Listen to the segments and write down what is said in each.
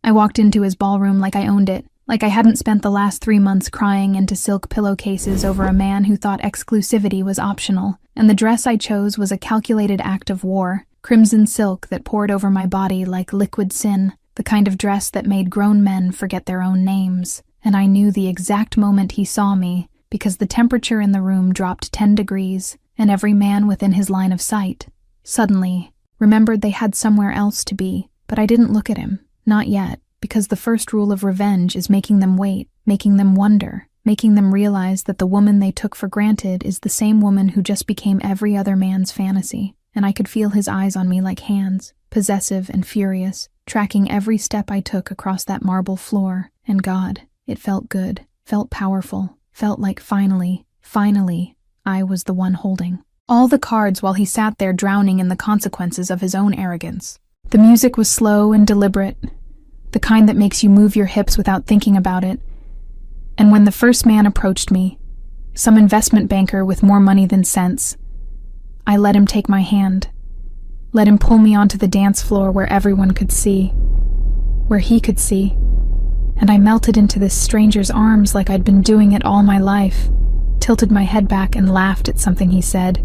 I walked into his ballroom like I owned it, like I hadn't spent the last 3 months crying into silk pillowcases over a man who thought exclusivity was optional, and the dress I chose was a calculated act of war, crimson silk that poured over my body like liquid sin, the kind of dress that made grown men forget their own names. And I knew the exact moment he saw me, because the temperature in the room dropped 10 degrees, and every man within his line of sight suddenly remembered they had somewhere else to be. But I didn't look at him, not yet, because the first rule of revenge is making them wait, making them wonder, making them realize that the woman they took for granted is the same woman who just became every other man's fantasy. And I could feel his eyes on me like hands, possessive and furious, tracking every step I took across that marble floor. And God, it felt good, felt powerful, felt like finally, I was the one holding all the cards while he sat there drowning in the consequences of his own arrogance. The music was slow and deliberate, the kind that makes you move your hips without thinking about it. And when the first man approached me, some investment banker with more money than sense, I let him take my hand, let him pull me onto the dance floor where everyone could see, where he could see, and I melted into this stranger's arms like I'd been doing it all my life, tilted my head back and laughed at something he said,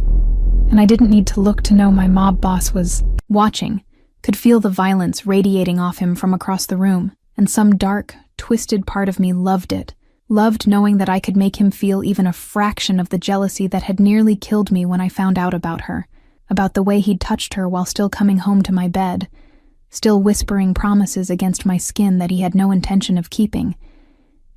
and I didn't need to look to know my mob boss was watching, could feel the violence radiating off him from across the room, and some dark, twisted part of me loved it, loved knowing that I could make him feel even a fraction of the jealousy that had nearly killed me when I found out about her, about the way he'd touched her while still coming home to my bed, still whispering promises against my skin that he had no intention of keeping.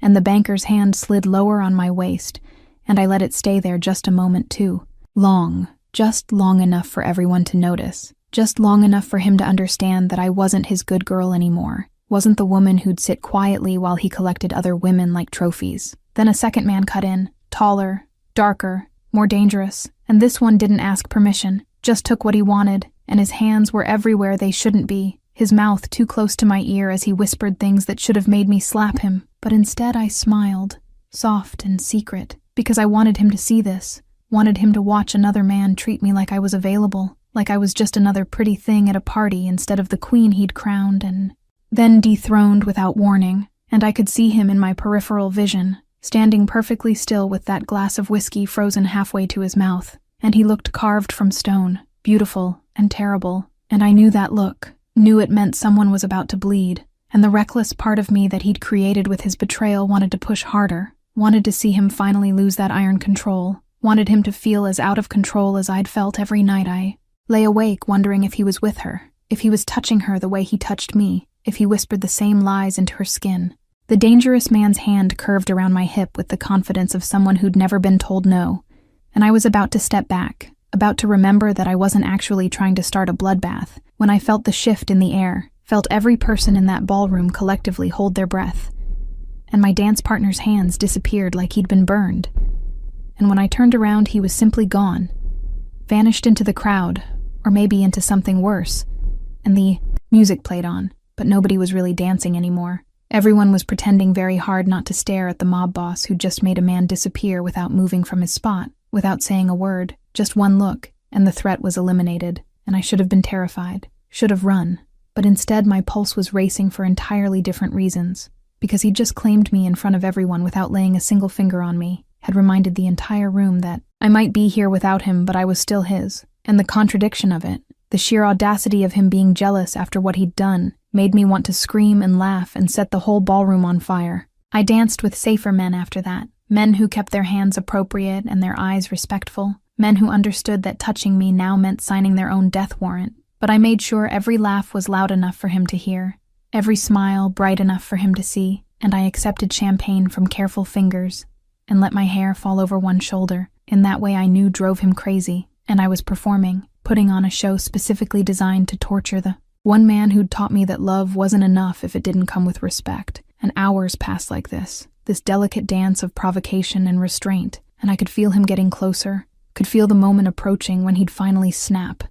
And the banker's hand slid lower on my waist, and I let it stay there just a moment too. Long, just long enough for everyone to notice, just long enough for him to understand that I wasn't his good girl anymore, wasn't the woman who'd sit quietly while he collected other women like trophies. Then a second man cut in, taller, darker, more dangerous, and this one didn't ask permission, just took what he wanted, and his hands were everywhere they shouldn't be, his mouth too close to my ear as he whispered things that should have made me slap him. But instead I smiled, soft and secret, because I wanted him to see this, wanted him to watch another man treat me like I was available, like I was just another pretty thing at a party instead of the queen he'd crowned and then dethroned without warning. And I could see him in my peripheral vision, standing perfectly still with that glass of whiskey frozen halfway to his mouth, and he looked carved from stone, beautiful and terrible, and I knew that look, knew it meant someone was about to bleed, and the reckless part of me that he'd created with his betrayal wanted to push harder, wanted to see him finally lose that iron control, wanted him to feel as out of control as I'd felt every night I lay awake wondering if he was with her, if he was touching her the way he touched me, if he whispered the same lies into her skin. The dangerous man's hand curved around my hip with the confidence of someone who'd never been told no, and I was about to step back, about to remember that I wasn't actually trying to start a bloodbath, when I felt the shift in the air, felt every person in that ballroom collectively hold their breath, and my dance partner's hands disappeared like he'd been burned. And when I turned around, he was simply gone, vanished into the crowd, or maybe into something worse, and the music played on, but nobody was really dancing anymore. Everyone was pretending very hard not to stare at the mob boss who'd just made a man disappear without moving from his spot, without saying a word, just one look, and the threat was eliminated, and I should have been terrified, should have run, but instead my pulse was racing for entirely different reasons, because he'd just claimed me in front of everyone without laying a single finger on me, had reminded the entire room that I might be here without him, but I was still his, and the contradiction of it, the sheer audacity of him being jealous after what he'd done, made me want to scream and laugh and set the whole ballroom on fire. I danced with safer men after that, men who kept their hands appropriate and their eyes respectful, men who understood that touching me now meant signing their own death warrant. But I made sure every laugh was loud enough for him to hear, every smile bright enough for him to see, and I accepted champagne from careful fingers and let my hair fall over one shoulder. In that way I knew drove him crazy, and I was performing, putting on a show specifically designed to torture the one man who'd taught me that love wasn't enough if it didn't come with respect. And hours passed like this delicate dance of provocation and restraint, and I could feel him getting closer, could feel the moment approaching when he'd finally snap,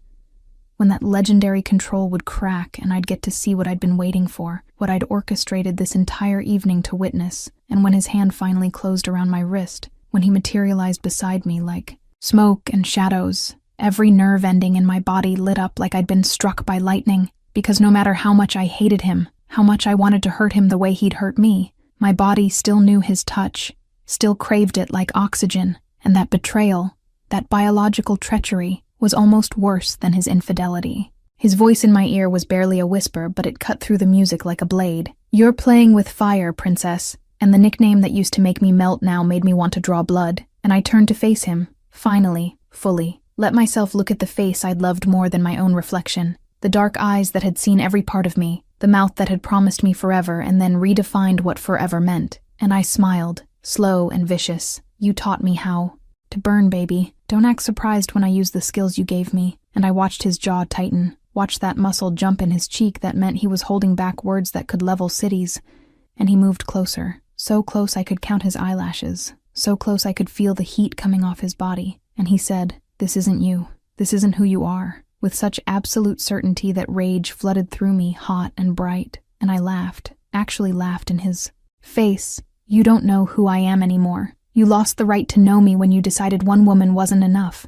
when that legendary control would crack and I'd get to see what I'd been waiting for, what I'd orchestrated this entire evening to witness, and when his hand finally closed around my wrist, when he materialized beside me like smoke and shadows, every nerve ending in my body lit up like I'd been struck by lightning, because no matter how much I hated him, how much I wanted to hurt him the way he'd hurt me. My body still knew his touch, still craved it like oxygen, and that betrayal, that biological treachery, was almost worse than his infidelity. His voice in my ear was barely a whisper, but it cut through the music like a blade. "You're playing with fire, princess," and the nickname that used to make me melt now made me want to draw blood, and I turned to face him, finally, fully. Let myself look at the face I'd loved more than my own reflection, the dark eyes that had seen every part of me, the mouth that had promised me forever and then redefined what forever meant. And I smiled, slow and vicious. "You taught me how to burn, baby. Don't act surprised when I use the skills you gave me." And I watched his jaw tighten, watched that muscle jump in his cheek that meant he was holding back words that could level cities. And he moved closer, so close I could count his eyelashes, so close I could feel the heat coming off his body. And he said, "This isn't you. This isn't who you are," with such absolute certainty that rage flooded through me, hot and bright. And I laughed, actually laughed in his face. "You don't know who I am anymore. You lost the right to know me when you decided one woman wasn't enough,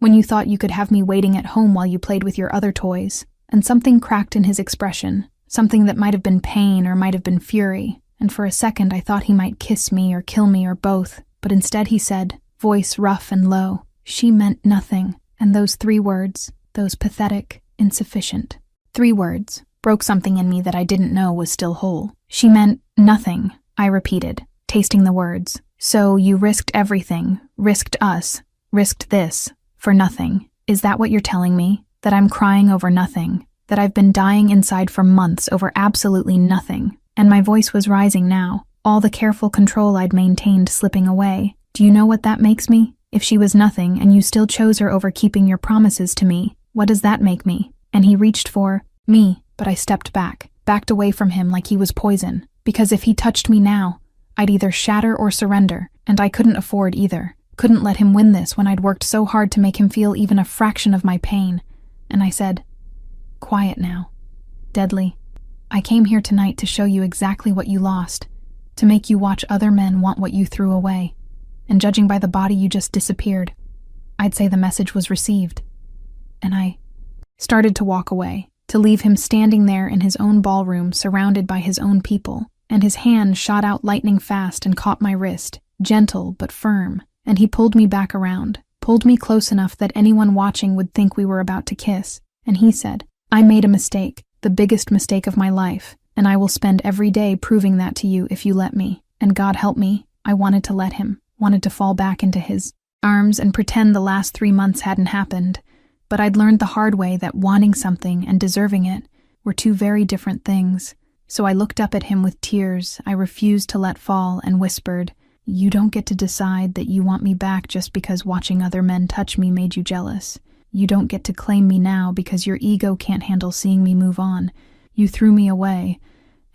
when you thought you could have me waiting at home while you played with your other toys." And something cracked in his expression, something that might have been pain or might have been fury, and for a second I thought he might kiss me or kill me or both, but instead he said, voice rough and low, "She meant nothing." And those 3 words, those pathetic, insufficient 3 words, broke something in me that I didn't know was still whole. "She meant nothing," I repeated, tasting the words. "So you risked everything, risked us, risked this, for nothing. Is that what you're telling me? That I'm crying over nothing? That I've been dying inside for months over absolutely nothing?" And my voice was rising now, all the careful control I'd maintained slipping away. "Do you know what that makes me? If she was nothing and you still chose her over keeping your promises to me, what does that make me?" And he reached for me, but I stepped back, backed away from him like he was poison, because if he touched me now, I'd either shatter or surrender, and I couldn't afford either. Couldn't let him win this when I'd worked so hard to make him feel even a fraction of my pain. And I said, "Quiet now. Deadly. I came here tonight to show you exactly what you lost, to make you watch other men want what you threw away. And judging by the body you just disappeared, I'd say the message was received." And I started to walk away, to leave him standing there in his own ballroom surrounded by his own people, and his hand shot out lightning fast and caught my wrist, gentle but firm, and he pulled me back around, pulled me close enough that anyone watching would think we were about to kiss, and he said, "I made a mistake, the biggest mistake of my life, and I will spend every day proving that to you if you let me." And God help me, I wanted to let him, wanted to fall back into his arms and pretend the last 3 months hadn't happened, but I'd learned the hard way that wanting something and deserving it were 2 very different things. So I looked up at him with tears I refused to let fall and whispered, "You don't get to decide that you want me back just because watching other men touch me made you jealous. You don't get to claim me now because your ego can't handle seeing me move on. You threw me away,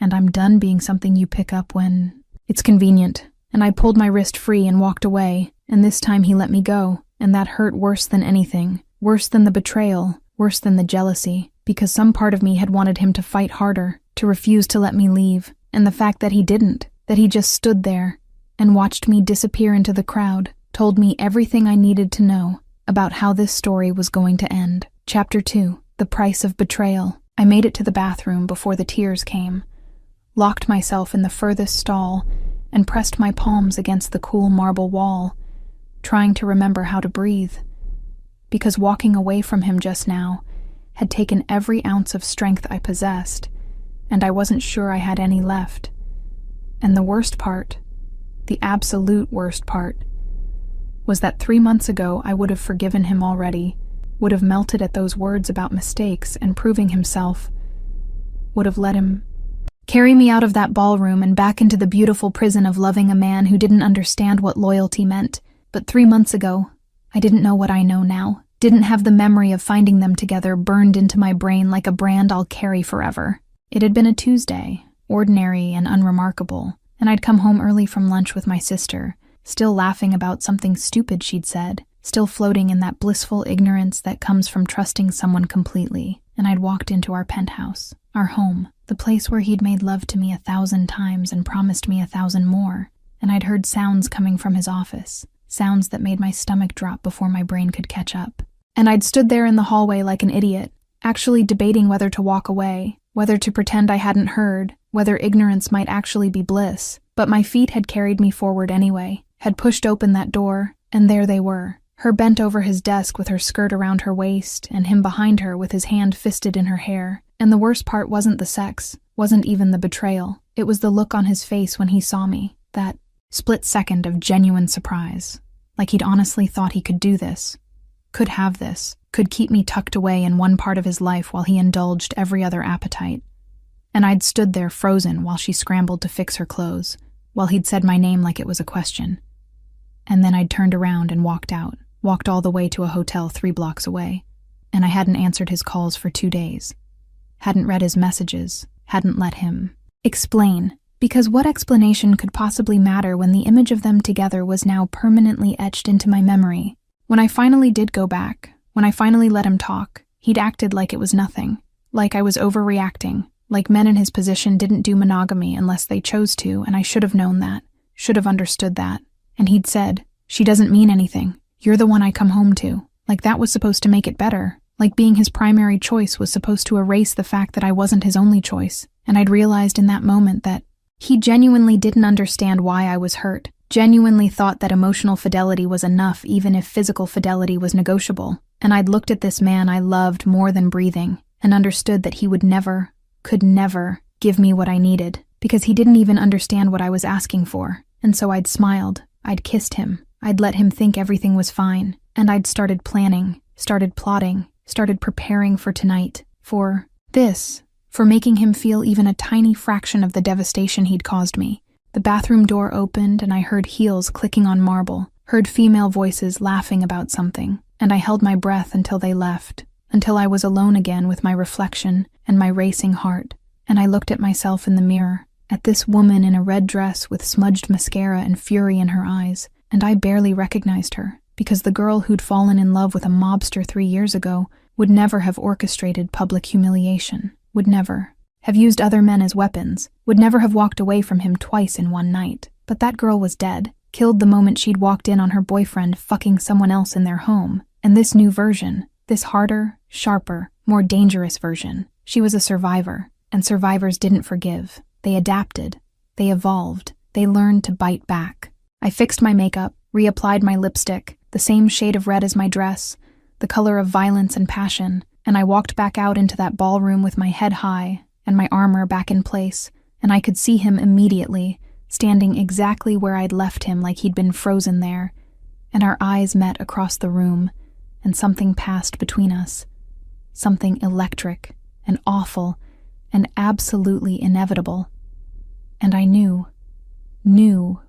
and I'm done being something you pick up when it's convenient." And I pulled my wrist free and walked away, and this time he let me go, and that hurt worse than anything, worse than the betrayal, worse than the jealousy, because some part of me had wanted him to fight harder, to refuse to let me leave, and the fact that he didn't, that he just stood there and watched me disappear into the crowd, told me everything I needed to know about how this story was going to end. Chapter 2, The Price of Betrayal. I made it to the bathroom before the tears came, locked myself in the furthest stall, and pressed my palms against the cool marble wall, trying to remember how to breathe, because walking away from him just now had taken every ounce of strength I possessed, and I wasn't sure I had any left. And the worst part, the absolute worst part, was that 3 months ago I would have forgiven him already, would have melted at those words about mistakes and proving himself, would have let him carry me out of that ballroom and back into the beautiful prison of loving a man who didn't understand what loyalty meant. But 3 months ago, I didn't know what I know now, didn't have the memory of finding them together burned into my brain like a brand I'll carry forever. It had been a Tuesday, ordinary and unremarkable, and I'd come home early from lunch with my sister, still laughing about something stupid she'd said, still floating in that blissful ignorance that comes from trusting someone completely. And I'd walked into our penthouse, our home, the place where he'd made love to me 1,000 times and promised me 1,000 more, and I'd heard sounds coming from his office, sounds that made my stomach drop before my brain could catch up. And I'd stood there in the hallway like an idiot, actually debating whether to walk away, whether to pretend I hadn't heard, whether ignorance might actually be bliss. But my feet had carried me forward anyway, had pushed open that door, and there they were. Her bent over his desk with her skirt around her waist, and him behind her with his hand fisted in her hair. And the worst part wasn't the sex, wasn't even the betrayal. It was the look on his face when he saw me, that split second of genuine surprise. Like he'd honestly thought he could do this, could have this, could keep me tucked away in one part of his life while he indulged every other appetite. And I'd stood there frozen while she scrambled to fix her clothes, while he'd said my name like it was a question. And then I'd turned around and walked out, walked all the way to a hotel 3 blocks away, and I hadn't answered his calls for 2 days. Hadn't read his messages, hadn't let him explain, because what explanation could possibly matter when the image of them together was now permanently etched into my memory? When I finally did go back, when I finally let him talk, he'd acted like it was nothing, like I was overreacting, like men in his position didn't do monogamy unless they chose to, and I should have known that, should have understood that. And he'd said, "She doesn't mean anything. You're the one I come home to." Like that was supposed to make it better. Like being his primary choice was supposed to erase the fact that I wasn't his only choice. And I'd realized in that moment that he genuinely didn't understand why I was hurt, genuinely thought that emotional fidelity was enough even if physical fidelity was negotiable. And I'd looked at this man I loved more than breathing and understood that he would never, could never, give me what I needed, because he didn't even understand what I was asking for. And so I'd smiled, I'd kissed him, I'd let him think everything was fine, and I'd started planning, started plotting, started preparing for tonight, for this, for making him feel even a tiny fraction of the devastation he'd caused me. The bathroom door opened and I heard heels clicking on marble, heard female voices laughing about something, and I held my breath until they left, until I was alone again with my reflection and my racing heart, and I looked at myself in the mirror, at this woman in a red dress with smudged mascara and fury in her eyes, and I barely recognized her, because the girl who'd fallen in love with a mobster 3 years ago would never have orchestrated public humiliation, would never have used other men as weapons, would never have walked away from him twice in one night. But that girl was dead, killed the moment she'd walked in on her boyfriend fucking someone else in their home. And this new version, this harder, sharper, more dangerous version, she was a survivor, and survivors didn't forgive. They adapted, they evolved, they learned to bite back. I fixed my makeup, reapplied my lipstick, the same shade of red as my dress, the color of violence and passion, and I walked back out into that ballroom with my head high and my armor back in place, and I could see him immediately, standing exactly where I'd left him like he'd been frozen there, and our eyes met across the room, and something passed between us, something electric and awful and absolutely inevitable. And I knew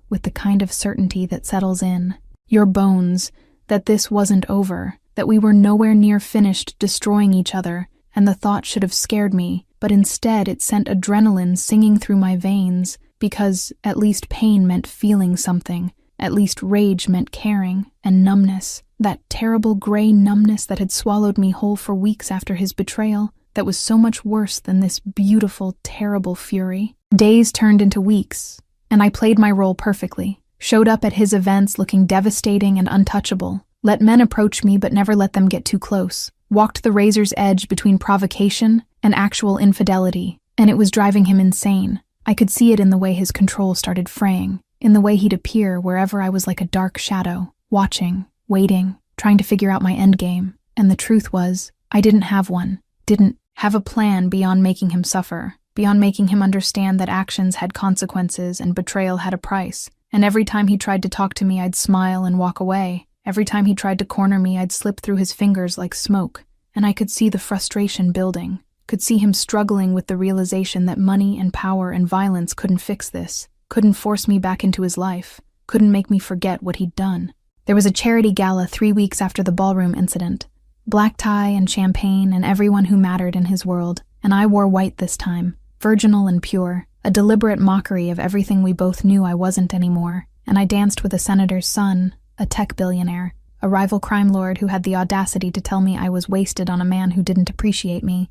with the kind of certainty that settles in your bones, that this wasn't over, that we were nowhere near finished destroying each other, and the thought should have scared me, but instead it sent adrenaline singing through my veins, because at least pain meant feeling something, at least rage meant caring, and numbness, that terrible gray numbness that had swallowed me whole for weeks after his betrayal, that was so much worse than this beautiful, terrible fury. Days turned into weeks, and I played my role perfectly, showed up at his events looking devastating and untouchable, let men approach me but never let them get too close, walked the razor's edge between provocation and actual infidelity, and it was driving him insane. I could see it in the way his control started fraying, in the way he'd appear wherever I was like a dark shadow, watching, waiting, trying to figure out my endgame. And the truth was, I didn't have one, didn't have a plan beyond making him suffer, beyond making him understand that actions had consequences and betrayal had a price. And every time he tried to talk to me, I'd smile and walk away. Every time he tried to corner me, I'd slip through his fingers like smoke. And I could see the frustration building, could see him struggling with the realization that money and power and violence couldn't fix this, couldn't force me back into his life, couldn't make me forget what he'd done. There was a charity gala 3 weeks after the ballroom incident. Black tie and champagne and everyone who mattered in his world, and I wore white this time, virginal and pure, a deliberate mockery of everything we both knew I wasn't anymore. And I danced with a senator's son, a tech billionaire, a rival crime lord who had the audacity to tell me I was wasted on a man who didn't appreciate me.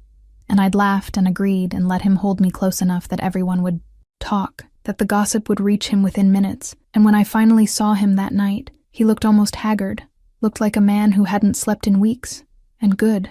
And I'd laughed and agreed and let him hold me close enough that everyone would talk, that the gossip would reach him within minutes. And when I finally saw him that night, he looked almost haggard, looked like a man who hadn't slept in weeks. And good.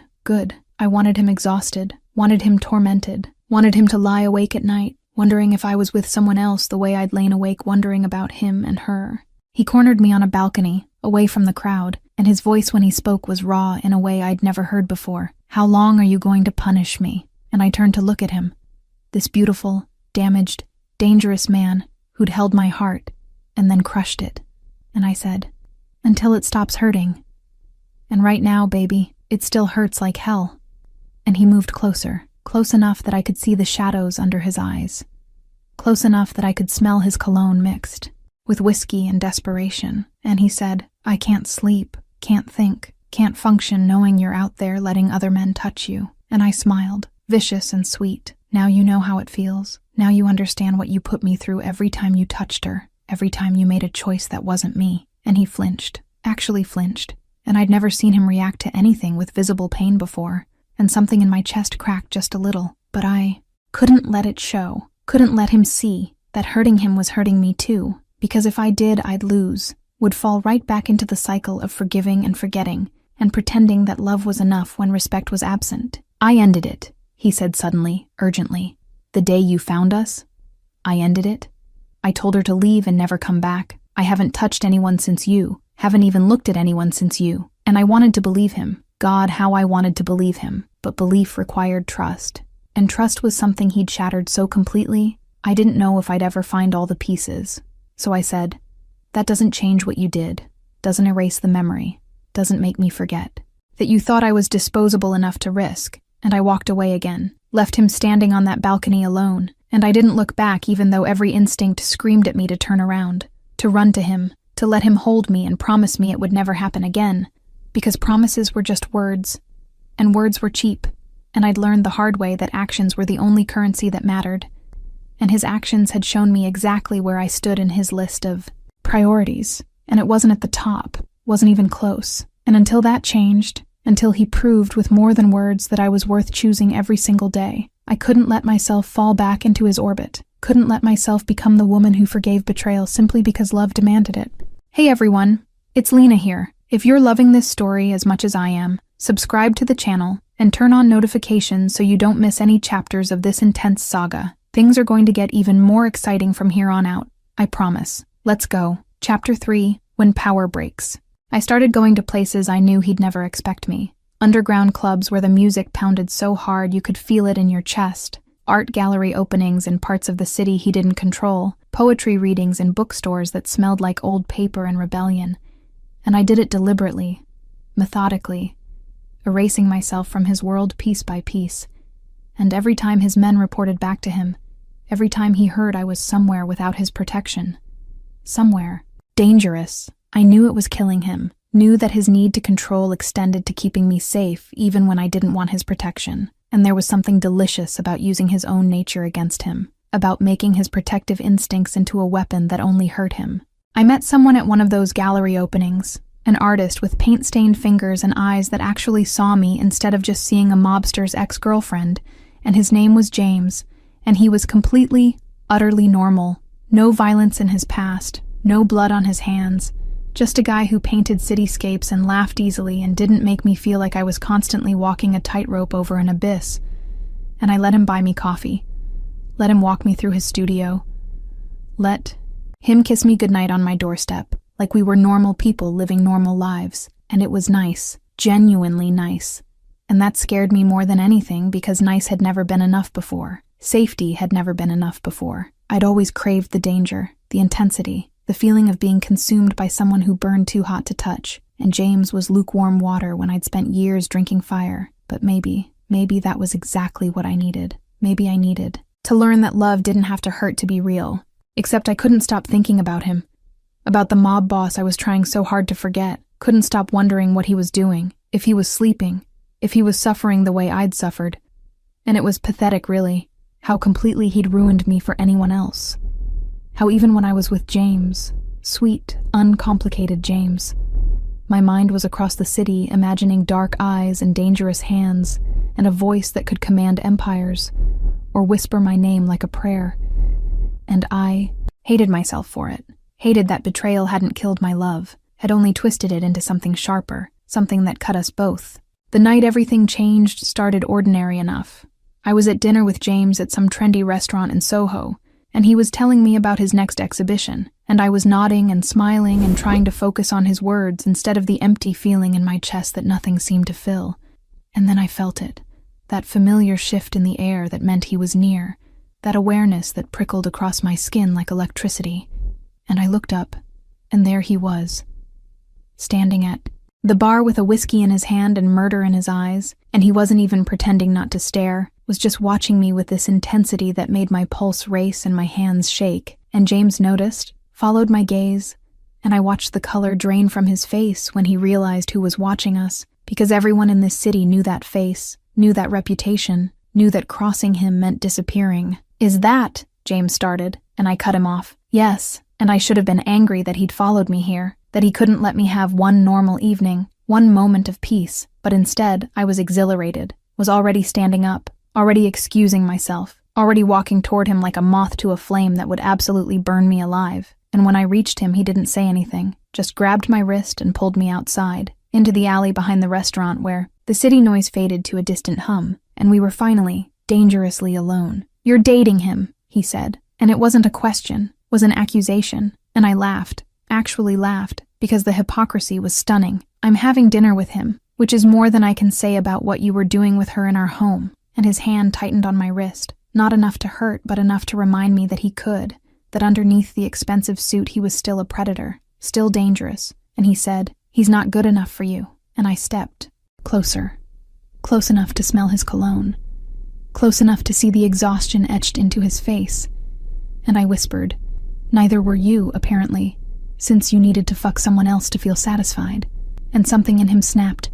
I wanted him exhausted, wanted him tormented, Wanted him to lie awake at night, wondering if I was with someone else the way I'd lain awake wondering about him and her. He cornered me on a balcony, away from the crowd, and his voice when he spoke was raw in a way I'd never heard before. "How long are you going to punish me?" And I turned to look at him. This beautiful, damaged, dangerous man who'd held my heart and then crushed it. And I said, "Until it stops hurting. And right now, baby, it still hurts like hell." And he moved closer, close enough that I could see the shadows under his eyes. Close enough that I could smell his cologne mixed with whiskey and desperation. And he said, "I can't sleep, can't think, can't function knowing you're out there letting other men touch you." And I smiled, vicious and sweet. "Now you know how it feels. Now you understand what you put me through every time you touched her, every time you made a choice that wasn't me." And he flinched, actually flinched. And I'd never seen him react to anything with visible pain before. And something in my chest cracked just a little. But I couldn't let it show, couldn't let him see that hurting him was hurting me too. Because if I did, I'd lose, would fall right back into the cycle of forgiving and forgetting, and pretending that love was enough when respect was absent. "I ended it," he said suddenly, urgently. "The day you found us, I ended it. I told her to leave and never come back. I haven't touched anyone since you, haven't even looked at anyone since you." And I wanted to believe him. God, how I wanted to believe him. But belief required trust. And trust was something he'd shattered so completely, I didn't know if I'd ever find all the pieces. So I said, "That doesn't change what you did, doesn't erase the memory, doesn't make me forget. That you thought I was disposable enough to risk." And I walked away again, left him standing on that balcony alone, and I didn't look back even though every instinct screamed at me to turn around, to run to him, to let him hold me and promise me it would never happen again. Because promises were just words, and words were cheap, and I'd learned the hard way that actions were the only currency that mattered. And his actions had shown me exactly where I stood in his list of priorities, and it wasn't at the top, wasn't even close. And until that changed, until he proved with more than words that I was worth choosing every single day, I couldn't let myself fall back into his orbit, couldn't let myself become the woman who forgave betrayal simply because love demanded it. Hey everyone, it's Lena here. If you're loving this story as much as I am, subscribe to the channel and turn on notifications so you don't miss any chapters of this intense saga. Things are going to get even more exciting from here on out, I promise. Let's go. Chapter 3, When Power Breaks. I started going to places I knew he'd never expect me. Underground clubs where the music pounded so hard you could feel it in your chest. Art gallery openings in parts of the city he didn't control. Poetry readings in bookstores that smelled like old paper and rebellion. And I did it deliberately, methodically, erasing myself from his world piece by piece. And every time his men reported back to him, every time he heard I was somewhere without his protection. Somewhere. Dangerous. I knew it was killing him, knew that his need to control extended to keeping me safe even when I didn't want his protection. And there was something delicious about using his own nature against him, about making his protective instincts into a weapon that only hurt him. I met someone at one of those gallery openings, an artist with paint-stained fingers and eyes that actually saw me instead of just seeing a mobster's ex-girlfriend, and his name was James, and he was completely, utterly normal. No violence in his past, no blood on his hands, just a guy who painted cityscapes and laughed easily and didn't make me feel like I was constantly walking a tightrope over an abyss. And I let him buy me coffee, let him walk me through his studio, let him kiss me goodnight on my doorstep, like we were normal people living normal lives. And it was nice, genuinely nice. And that scared me more than anything because nice had never been enough before. Safety had never been enough before. I'd always craved the danger, the intensity, the feeling of being consumed by someone who burned too hot to touch. And James was lukewarm water when I'd spent years drinking fire. But maybe that was exactly what I needed. Maybe I needed to learn that love didn't have to hurt to be real. Except I couldn't stop thinking about him. About the mob boss I was trying so hard to forget. Couldn't stop wondering what he was doing, if he was sleeping, if he was suffering the way I'd suffered. And it was pathetic, really, how completely he'd ruined me for anyone else. How even when I was with James, sweet, uncomplicated James, my mind was across the city imagining dark eyes and dangerous hands and a voice that could command empires or whisper my name like a prayer. And I hated myself for it. Hated that betrayal hadn't killed my love, had only twisted it into something sharper, something that cut us both. The night everything changed started ordinary enough. I was at dinner with James at some trendy restaurant in Soho, and he was telling me about his next exhibition, and I was nodding and smiling and trying to focus on his words instead of the empty feeling in my chest that nothing seemed to fill. And then I felt it, that familiar shift in the air that meant he was near, that awareness that prickled across my skin like electricity. And I looked up, and there he was, standing at the bar with a whiskey in his hand and murder in his eyes, and he wasn't even pretending not to stare, was just watching me with this intensity that made my pulse race and my hands shake. And James noticed, followed my gaze, and I watched the color drain from his face when he realized who was watching us, because everyone in this city knew that face, knew that reputation, knew that crossing him meant disappearing. "Is that?" James started, and I cut him off. "Yes, and I should have been angry that he'd followed me here, that he couldn't let me have one normal evening, one moment of peace, but instead I was exhilarated, was already standing up, already excusing myself, already walking toward him like a moth to a flame that would absolutely burn me alive. And when I reached him, he didn't say anything, just grabbed my wrist and pulled me outside, into the alley behind the restaurant where the city noise faded to a distant hum, and we were finally, dangerously alone. "You're dating him," he said, and it wasn't a question, was an accusation, and I laughed, actually laughed, because the hypocrisy was stunning. "I'm having dinner with him, which is more than I can say about what you were doing with her in our home," and his hand tightened on my wrist, not enough to hurt but enough to remind me that he could, that underneath the expensive suit he was still a predator, still dangerous, and he said, "He's not good enough for you," and I stepped closer, close enough to smell his cologne, close enough to see the exhaustion etched into his face, and I whispered, "Neither were you, apparently, since you needed to fuck someone else to feel satisfied," and something in him snapped.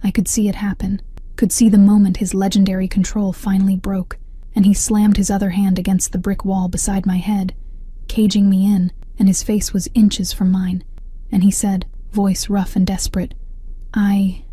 I could see it happen, could see the moment his legendary control finally broke, and he slammed his other hand against the brick wall beside my head, caging me in, and his face was inches from mine, and he said, voice rough and desperate, "I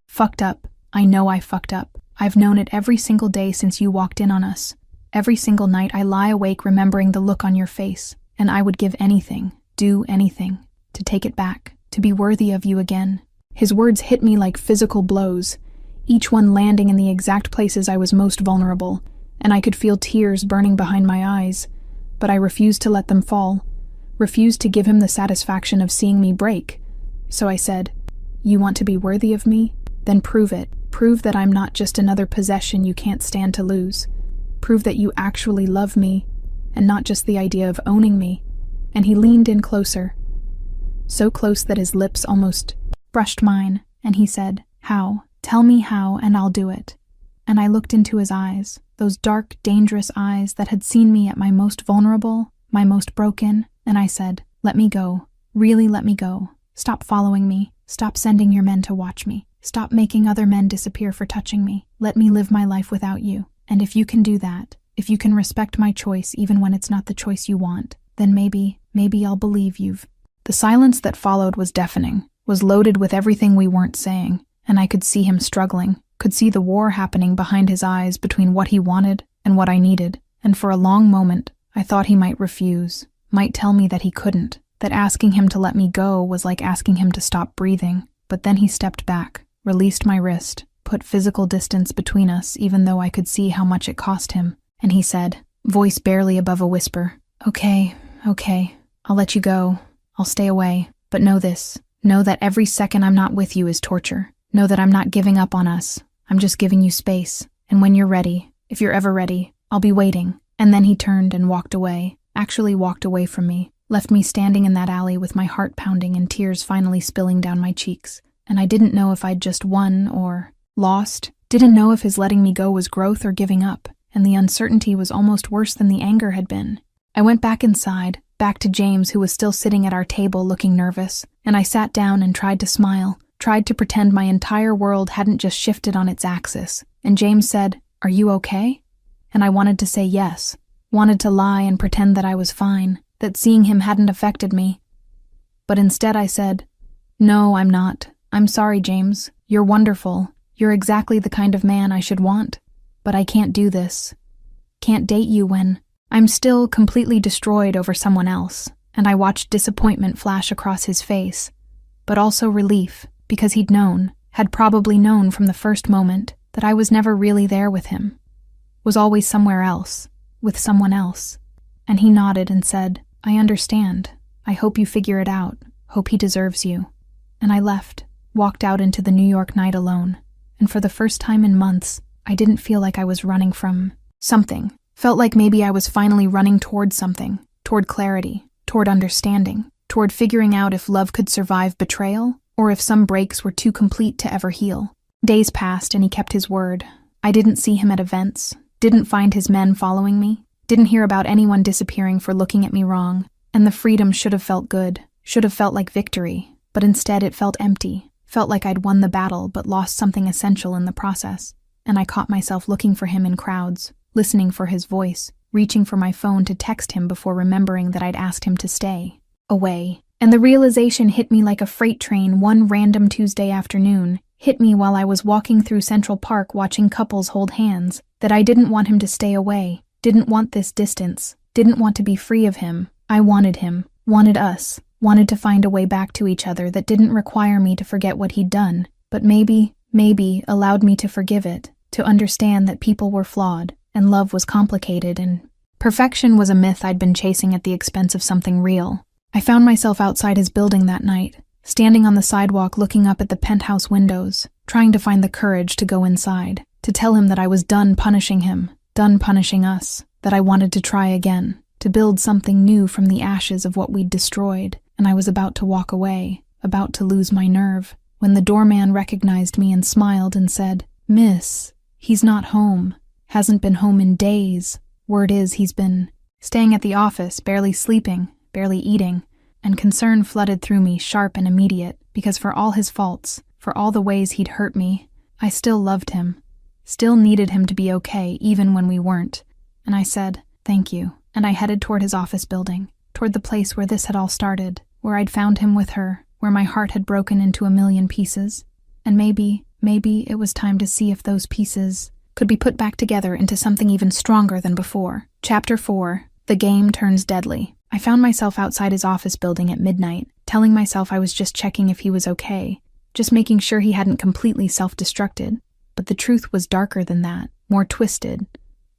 fucked up. I know I fucked up. I've known it every single day since you walked in on us. Every single night I lie awake remembering the look on your face, and I would give anything, do anything, to take it back, to be worthy of you again." His words hit me like physical blows, each one landing in the exact places I was most vulnerable, and I could feel tears burning behind my eyes, but I refused to let them fall, refused to give him the satisfaction of seeing me break. So I said, "You want to be worthy of me? Then prove it. Prove that I'm not just another possession you can't stand to lose. Prove that you actually love me, and not just the idea of owning me." And he leaned in closer, so close that his lips almost brushed mine, and he said, "How? Tell me how, and I'll do it." And I looked into his eyes, those dark, dangerous eyes that had seen me at my most vulnerable, my most broken, and I said, "Let me go. Really let me go. Stop following me. Stop sending your men to watch me. Stop making other men disappear for touching me. Let me live my life without you. And if you can do that, if you can respect my choice even when it's not the choice you want, then maybe I'll believe you've..." The silence that followed was deafening, was loaded with everything we weren't saying, and I could see him struggling, could see the war happening behind his eyes between what he wanted and what I needed, and for a long moment, I thought he might refuse, might tell me that he couldn't, that asking him to let me go was like asking him to stop breathing. But then he stepped back, released my wrist, put physical distance between us even though I could see how much it cost him, and he said, voice barely above a whisper, Okay, I'll let you go. I'll stay away. But know this. Know that every second I'm not with you is torture. Know that I'm not giving up on us. I'm just giving you space. And when you're ready, if you're ever ready, I'll be waiting." And then he turned and walked away, actually walked away from me, left me standing in that alley with my heart pounding and tears finally spilling down my cheeks. And I didn't know if I'd just won or lost. Didn't know if his letting me go was growth or giving up. And the uncertainty was almost worse than the anger had been. I went back inside, back to James, who was still sitting at our table looking nervous, and I sat down and tried to smile, tried to pretend my entire world hadn't just shifted on its axis. And James said, "Are you okay?" And I wanted to say yes, wanted to lie and pretend that I was fine, that seeing him hadn't affected me. But instead I said, "No, I'm not. I'm sorry, James. You're wonderful. You're exactly the kind of man I should want. But I can't do this. Can't date you when..." I'm still completely destroyed over someone else, and I watched disappointment flash across his face, but also relief, because he'd known, had probably known from the first moment, that I was never really there with him. was always somewhere else, with someone else. And he nodded and said, I understand. I hope you figure it out. Hope he deserves you. And I left, walked out into the New York night alone. And for the first time in months, I didn't feel like I was running from something. Felt like maybe I was finally running toward something, toward clarity, toward understanding, toward figuring out if love could survive betrayal, or if some breaks were too complete to ever heal. Days passed and he kept his word. I didn't see him at events, didn't find his men following me, didn't hear about anyone disappearing for looking at me wrong, and the freedom should have felt good, should have felt like victory, but instead it felt empty, felt like I'd won the battle but lost something essential in the process. And I caught myself looking for him in crowds, listening for his voice, reaching for my phone to text him before remembering that I'd asked him to stay away. And the realization hit me like a freight train one random Tuesday afternoon, hit me while I was walking through Central Park watching couples hold hands, that I didn't want him to stay away, didn't want this distance, didn't want to be free of him. I wanted him, wanted us, wanted to find a way back to each other that didn't require me to forget what he'd done, but maybe allowed me to forgive it, to understand that people were flawed, and love was complicated, and perfection was a myth I'd been chasing at the expense of something real. I found myself outside his building that night, standing on the sidewalk looking up at the penthouse windows, trying to find the courage to go inside, to tell him that I was done punishing him, done punishing us, that I wanted to try again, to build something new from the ashes of what we'd destroyed, and I was about to walk away, about to lose my nerve, when the doorman recognized me and smiled and said, Miss, he's not home, hasn't been home in days. Word is he's been staying at the office, barely sleeping, barely eating, and concern flooded through me, sharp and immediate, because for all his faults, for all the ways he'd hurt me, I still loved him, still needed him to be okay even when we weren't. And I said, thank you, and I headed toward his office building, toward the place where this had all started, where I'd found him with her, where my heart had broken into a million pieces. And maybe it was time to see if those pieces could be put back together into something even stronger than before. Chapter 4. The Game Turns Deadly. I found myself outside his office building at midnight, telling myself I was just checking if he was okay, just making sure he hadn't completely self-destructed. But the truth was darker than that, more twisted,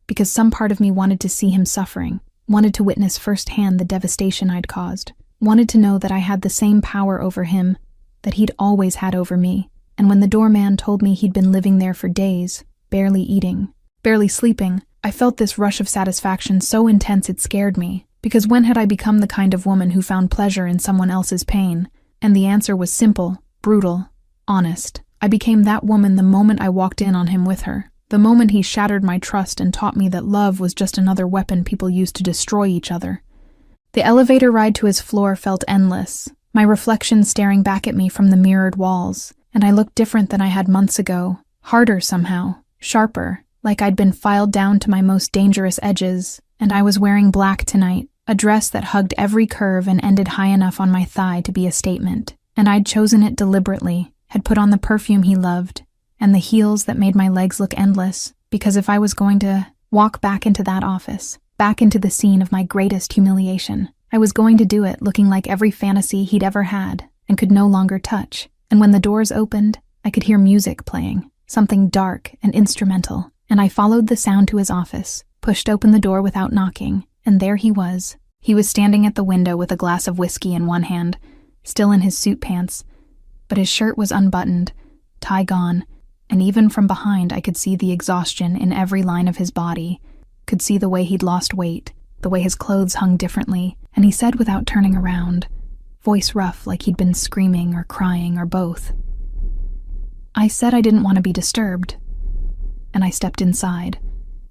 because some part of me wanted to see him suffering, wanted to witness firsthand the devastation I'd caused, wanted to know that I had the same power over him that he'd always had over me. And when the doorman told me he'd been living there for days, barely eating, barely sleeping, I felt this rush of satisfaction so intense it scared me, because when had I become the kind of woman who found pleasure in someone else's pain? And the answer was simple, brutal, honest. I became that woman the moment I walked in on him with her, the moment he shattered my trust and taught me that love was just another weapon people used to destroy each other. The elevator ride to his floor felt endless, my reflection staring back at me from the mirrored walls, and I looked different than I had months ago, harder somehow, sharper, like I'd been filed down to my most dangerous edges, and I was wearing black tonight, a dress that hugged every curve and ended high enough on my thigh to be a statement, and I'd chosen it deliberately, had put on the perfume he loved, and the heels that made my legs look endless, because if I was going to walk back into that office, back into the scene of my greatest humiliation, I was going to do it looking like every fantasy he'd ever had and could no longer touch. And when the doors opened, I could hear music playing, something dark and instrumental, and I followed the sound to his office, pushed open the door without knocking, and there he was. He was standing at the window with a glass of whiskey in one hand, still in his suit pants, but his shirt was unbuttoned, tie gone, and even from behind I could see the exhaustion in every line of his body, could see the way he'd lost weight, the way his clothes hung differently, and he said without turning around, voice rough like he'd been screaming or crying or both, I said I didn't want to be disturbed, and I stepped inside,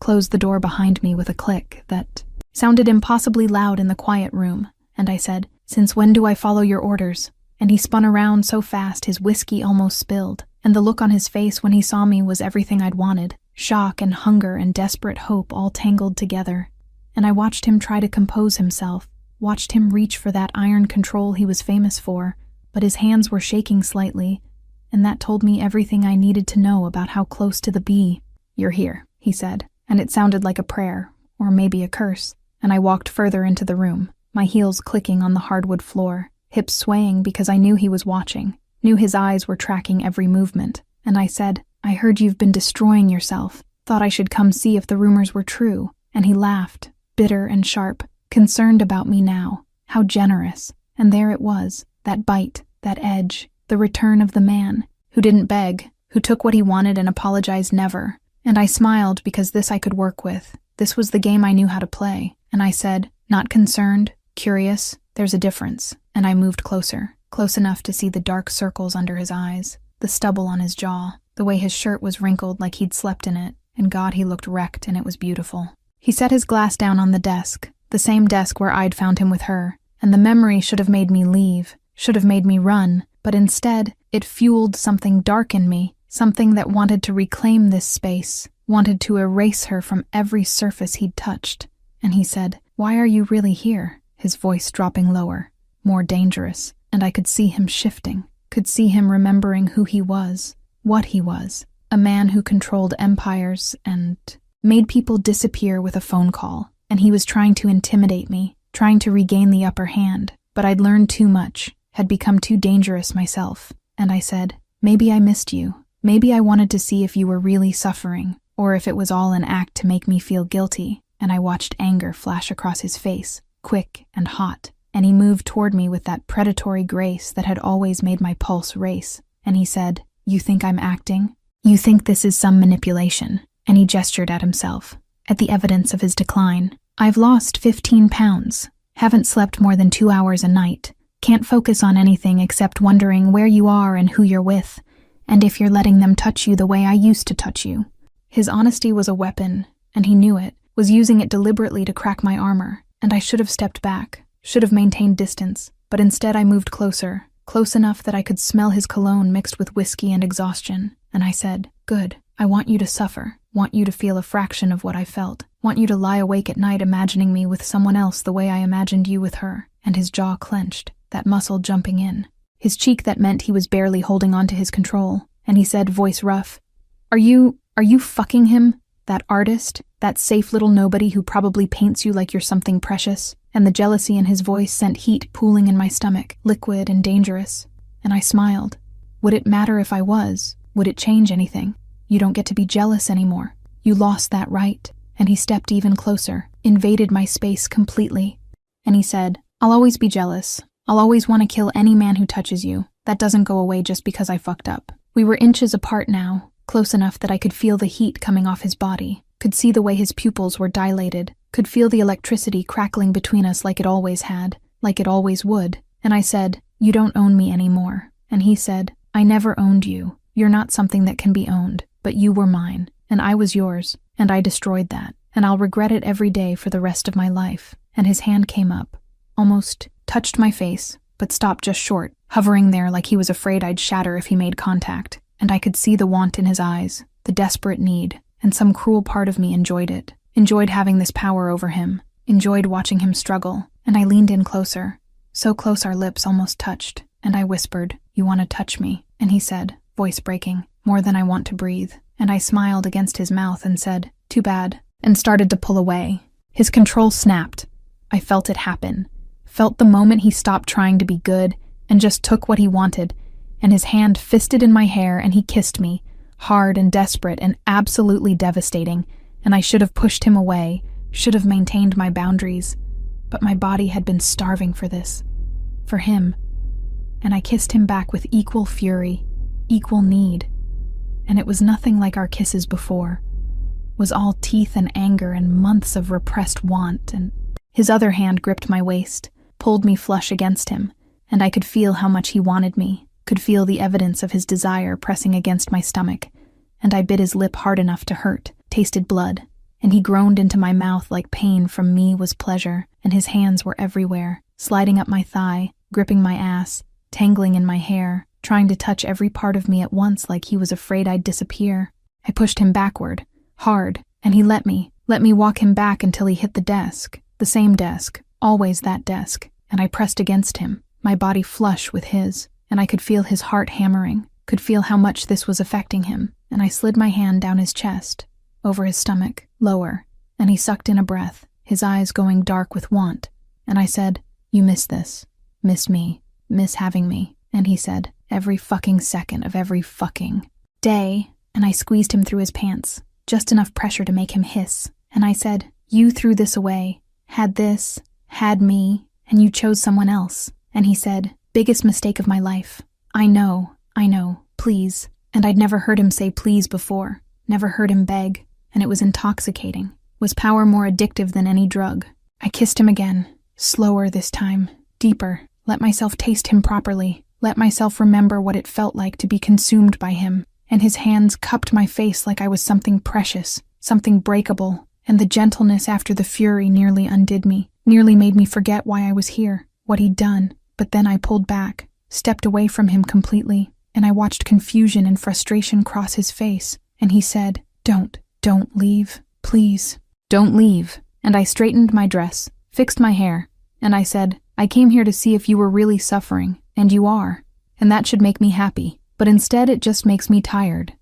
closed the door behind me with a click that sounded impossibly loud in the quiet room, and I said, since when do I follow your orders? And he spun around so fast his whiskey almost spilled, and the look on his face when he saw me was everything I'd wanted, shock and hunger and desperate hope all tangled together. And I watched him try to compose himself, watched him reach for that iron control he was famous for, but his hands were shaking slightly, and that told me everything I needed to know about how close to the bee. You're here, he said, and it sounded like a prayer, or maybe a curse, and I walked further into the room, my heels clicking on the hardwood floor, hips swaying because I knew he was watching, knew his eyes were tracking every movement, and I said, I heard you've been destroying yourself. thought I should come see if the rumors were true, and he laughed, bitter and sharp, concerned about me now. How generous. And there it was, that bite, that edge, the return of the man, who didn't beg, who took what he wanted and apologized never. And I smiled because this I could work with. This was the game I knew how to play. And I said, not concerned, curious, there's a difference. And I moved closer, close enough to see the dark circles under his eyes, the stubble on his jaw, the way his shirt was wrinkled like he'd slept in it, and God, he looked wrecked and it was beautiful. He set his glass down on the desk, the same desk where I'd found him with her, and the memory should have made me leave, should have made me run, but instead, it fueled something dark in me, something that wanted to reclaim this space, wanted to erase her from every surface he'd touched. And he said, "Why are you really here?" His voice dropping lower, more dangerous, and I could see him shifting, could see him remembering who he was, what he was, a man who controlled empires and made people disappear with a phone call, and he was trying to intimidate me, trying to regain the upper hand, but I'd learned too much, had become too dangerous myself, and I said, "Maybe I missed you. Maybe I wanted to see if you were really suffering, or if it was all an act to make me feel guilty." And I watched anger flash across his face, quick and hot, and he moved toward me with that predatory grace that had always made my pulse race, and he said, "You think I'm acting? You think this is some manipulation?" And he gestured at himself, at the evidence of his decline. "I've lost 15 pounds, haven't slept more than 2 hours a night, can't focus on anything except wondering where you are and who you're with, and if you're letting them touch you the way I used to touch you." His honesty was a weapon, and he knew it, was using it deliberately to crack my armor, and I should have stepped back, should have maintained distance, but instead I moved closer, close enough that I could smell his cologne mixed with whiskey and exhaustion, and I said, "Good, I want you to suffer, want you to feel a fraction of what I felt, want you to lie awake at night imagining me with someone else the way I imagined you with her." And his jaw clenched, that muscle jumping in, his cheek that meant he was barely holding on to his control, and he said, voice rough, Are you fucking him? That artist? That safe little nobody who probably paints you like you're something precious?" And the jealousy in his voice sent heat pooling in my stomach, liquid and dangerous. And I smiled. Would it matter if I was? Would it change anything? You don't get to be jealous anymore. You lost that right. And he stepped even closer, invaded my space completely. And he said, "I'll always be jealous. I'll always want to kill any man who touches you. That doesn't go away just because I fucked up." We were inches apart now, close enough that I could feel the heat coming off his body, could see the way his pupils were dilated, could feel the electricity crackling between us like it always had, like it always would. And I said, "You don't own me anymore." And he said, "I never owned you. You're not something that can be owned, but you were mine, and I was yours, and I destroyed that, and I'll regret it every day for the rest of my life." And his hand came up, almost touched my face, but stopped just short, hovering there like he was afraid I'd shatter if he made contact. And I could see the want in his eyes, the desperate need, and some cruel part of me enjoyed it, enjoyed having this power over him, enjoyed watching him struggle, and I leaned in closer, so close our lips almost touched, and I whispered, "You want to touch me?" And he said, voice breaking, "More than I want to breathe." And I smiled against his mouth and said, "Too bad," and started to pull away. His control snapped. I felt it happen, felt the moment he stopped trying to be good and just took what he wanted, and his hand fisted in my hair and he kissed me, hard and desperate and absolutely devastating, and I should have pushed him away, should have maintained my boundaries, but my body had been starving for this, for him, and I kissed him back with equal fury, equal need, and it was nothing like our kisses before, was all teeth and anger and months of repressed want, and his other hand gripped my waist, pulled me flush against him, and I could feel how much he wanted me, could feel the evidence of his desire pressing against my stomach, and I bit his lip hard enough to hurt, tasted blood, and he groaned into my mouth like pain from me was pleasure, and his hands were everywhere, sliding up my thigh, gripping my ass, tangling in my hair, trying to touch every part of me at once like he was afraid I'd disappear. I pushed him backward, hard, and he let me walk him back until he hit the desk, the same desk, always that desk, and I pressed against him, my body flush with his, and I could feel his heart hammering, could feel how much this was affecting him, and I slid my hand down his chest, over his stomach, lower, and he sucked in a breath, his eyes going dark with want, and I said, "You miss this, miss me, miss having me," and he said, "Every fucking second of every fucking day," and I squeezed him through his pants, just enough pressure to make him hiss. And I said, "You threw this away, had this, had me, and you chose someone else." And he said, "Biggest mistake of my life. I know, please." And I'd never heard him say please before, never heard him beg, and it was intoxicating. Was power more addictive than any drug? I kissed him again, slower this time, deeper, let myself taste him properly, let myself remember what it felt like to be consumed by him, and his hands cupped my face like I was something precious, something breakable, and the gentleness after the fury nearly undid me, nearly made me forget why I was here, what he'd done. But then I pulled back, stepped away from him completely, and I watched confusion and frustration cross his face, and he said, Don't leave, please, don't leave." And I straightened my dress, fixed my hair, and I said, "I came here to see if you were really suffering, and you are, and that should make me happy. But instead it just makes me tired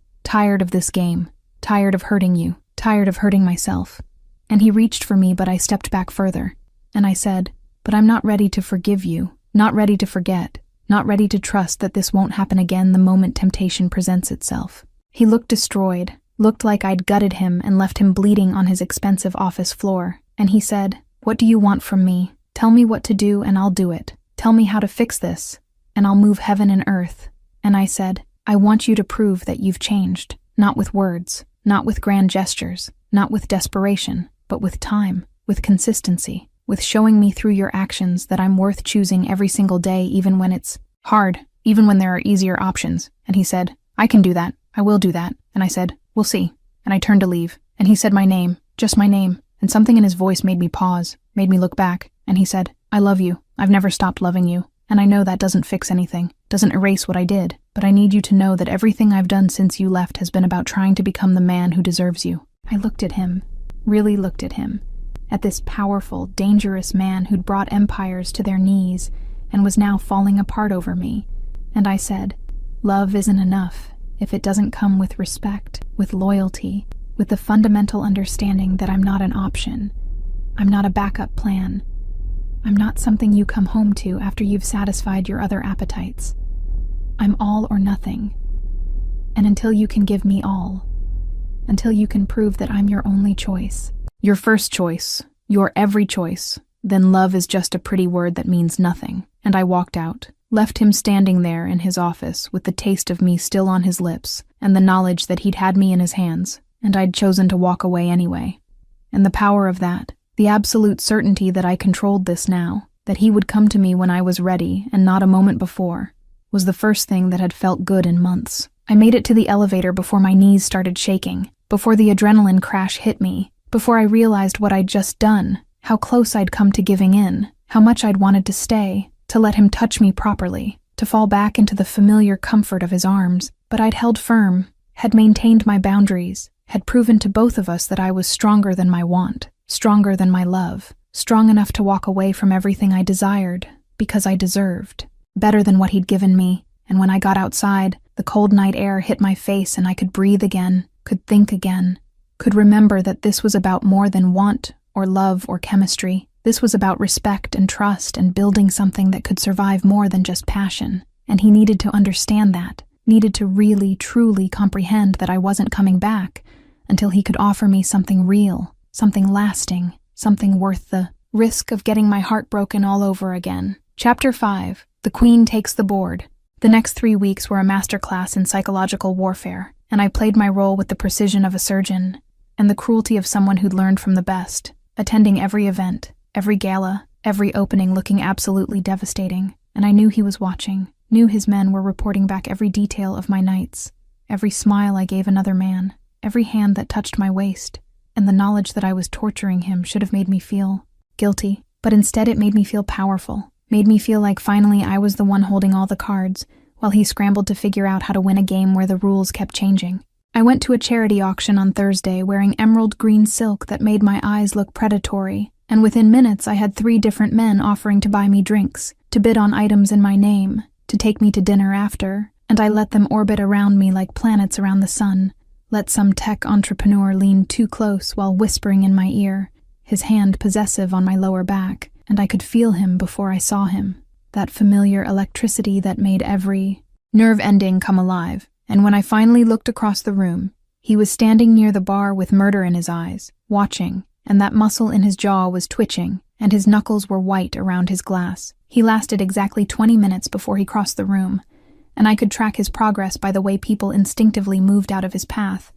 of this game, tired of hurting you, tired of hurting myself." And he reached for me, but I stepped back further, and I said, "But I'm not ready to forgive you, not ready to forget, not ready to trust that this won't happen again the moment temptation presents itself." He looked destroyed, looked like I'd gutted him and left him bleeding on his expensive office floor, and he said, "What do you want from me? Tell me what to do and I'll do it. Tell me how to fix this, and I'll move heaven and earth." And I said, "I want you to prove that you've changed, not with words, not with grand gestures, not with desperation, but with time, with consistency, with showing me through your actions that I'm worth choosing every single day even when it's hard, even when there are easier options." And he said, "I can do that, I will do that." And I said, "We'll see." And I turned to leave, and he said my name, just my name, and something in his voice made me pause, made me look back, and he said, "I love you, I've never stopped loving you, and I know that doesn't fix anything, doesn't erase what I did, but I need you to know that everything I've done since you left has been about trying to become the man who deserves you." I looked at him, really looked at him, at this powerful, dangerous man who'd brought empires to their knees and was now falling apart over me, and I said, "Love isn't enough if it doesn't come with respect, with loyalty, with the fundamental understanding that I'm not an option. I'm not a backup plan. I'm not something you come home to after you've satisfied your other appetites. I'm all or nothing. And until you can give me all, until you can prove that I'm your only choice, your first choice, your every choice, then love is just a pretty word that means nothing." And I walked out, left him standing there in his office with the taste of me still on his lips and the knowledge that he'd had me in his hands, and I'd chosen to walk away anyway. And the power of that, the absolute certainty that I controlled this now, that he would come to me when I was ready and not a moment before, was the first thing that had felt good in months. I made it to the elevator before my knees started shaking, before the adrenaline crash hit me, before I realized what I'd just done, how close I'd come to giving in, how much I'd wanted to stay, to let him touch me properly, to fall back into the familiar comfort of his arms. But I'd held firm, had maintained my boundaries, had proven to both of us that I was stronger than my want, stronger than my love, strong enough to walk away from everything I desired, because I deserved, better than what he'd given me. And when I got outside, the cold night air hit my face and I could breathe again, could think again, could remember that this was about more than want or love or chemistry. This was about respect and trust and building something that could survive more than just passion. And he needed to understand that, needed to really, truly comprehend that I wasn't coming back until he could offer me something real, something lasting, something worth the risk of getting my heart broken all over again. Chapter 5. The Queen Takes the Board. The next 3 weeks were a masterclass in psychological warfare, and I played my role with the precision of a surgeon and the cruelty of someone who'd learned from the best, attending every event, every gala, every opening looking absolutely devastating. And I knew he was watching, knew his men were reporting back every detail of my nights, every smile I gave another man, every hand that touched my waist, and the knowledge that I was torturing him should have made me feel guilty, but instead it made me feel powerful, made me feel like finally I was the one holding all the cards, while he scrambled to figure out how to win a game where the rules kept changing. I went to a charity auction on Thursday wearing emerald green silk that made my eyes look predatory, and within minutes I had 3 different men offering to buy me drinks, to bid on items in my name, to take me to dinner after, and I let them orbit around me like planets around the sun, let some tech entrepreneur lean too close while whispering in my ear, his hand possessive on my lower back, and I could feel him before I saw him, that familiar electricity that made every nerve ending come alive. And when I finally looked across the room, He was standing near the bar with murder in his eyes, watching, and that muscle in his jaw was twitching, and his knuckles were white around his glass. He lasted exactly 20 minutes before he crossed the room, and I could track his progress by the way people instinctively moved out of his path,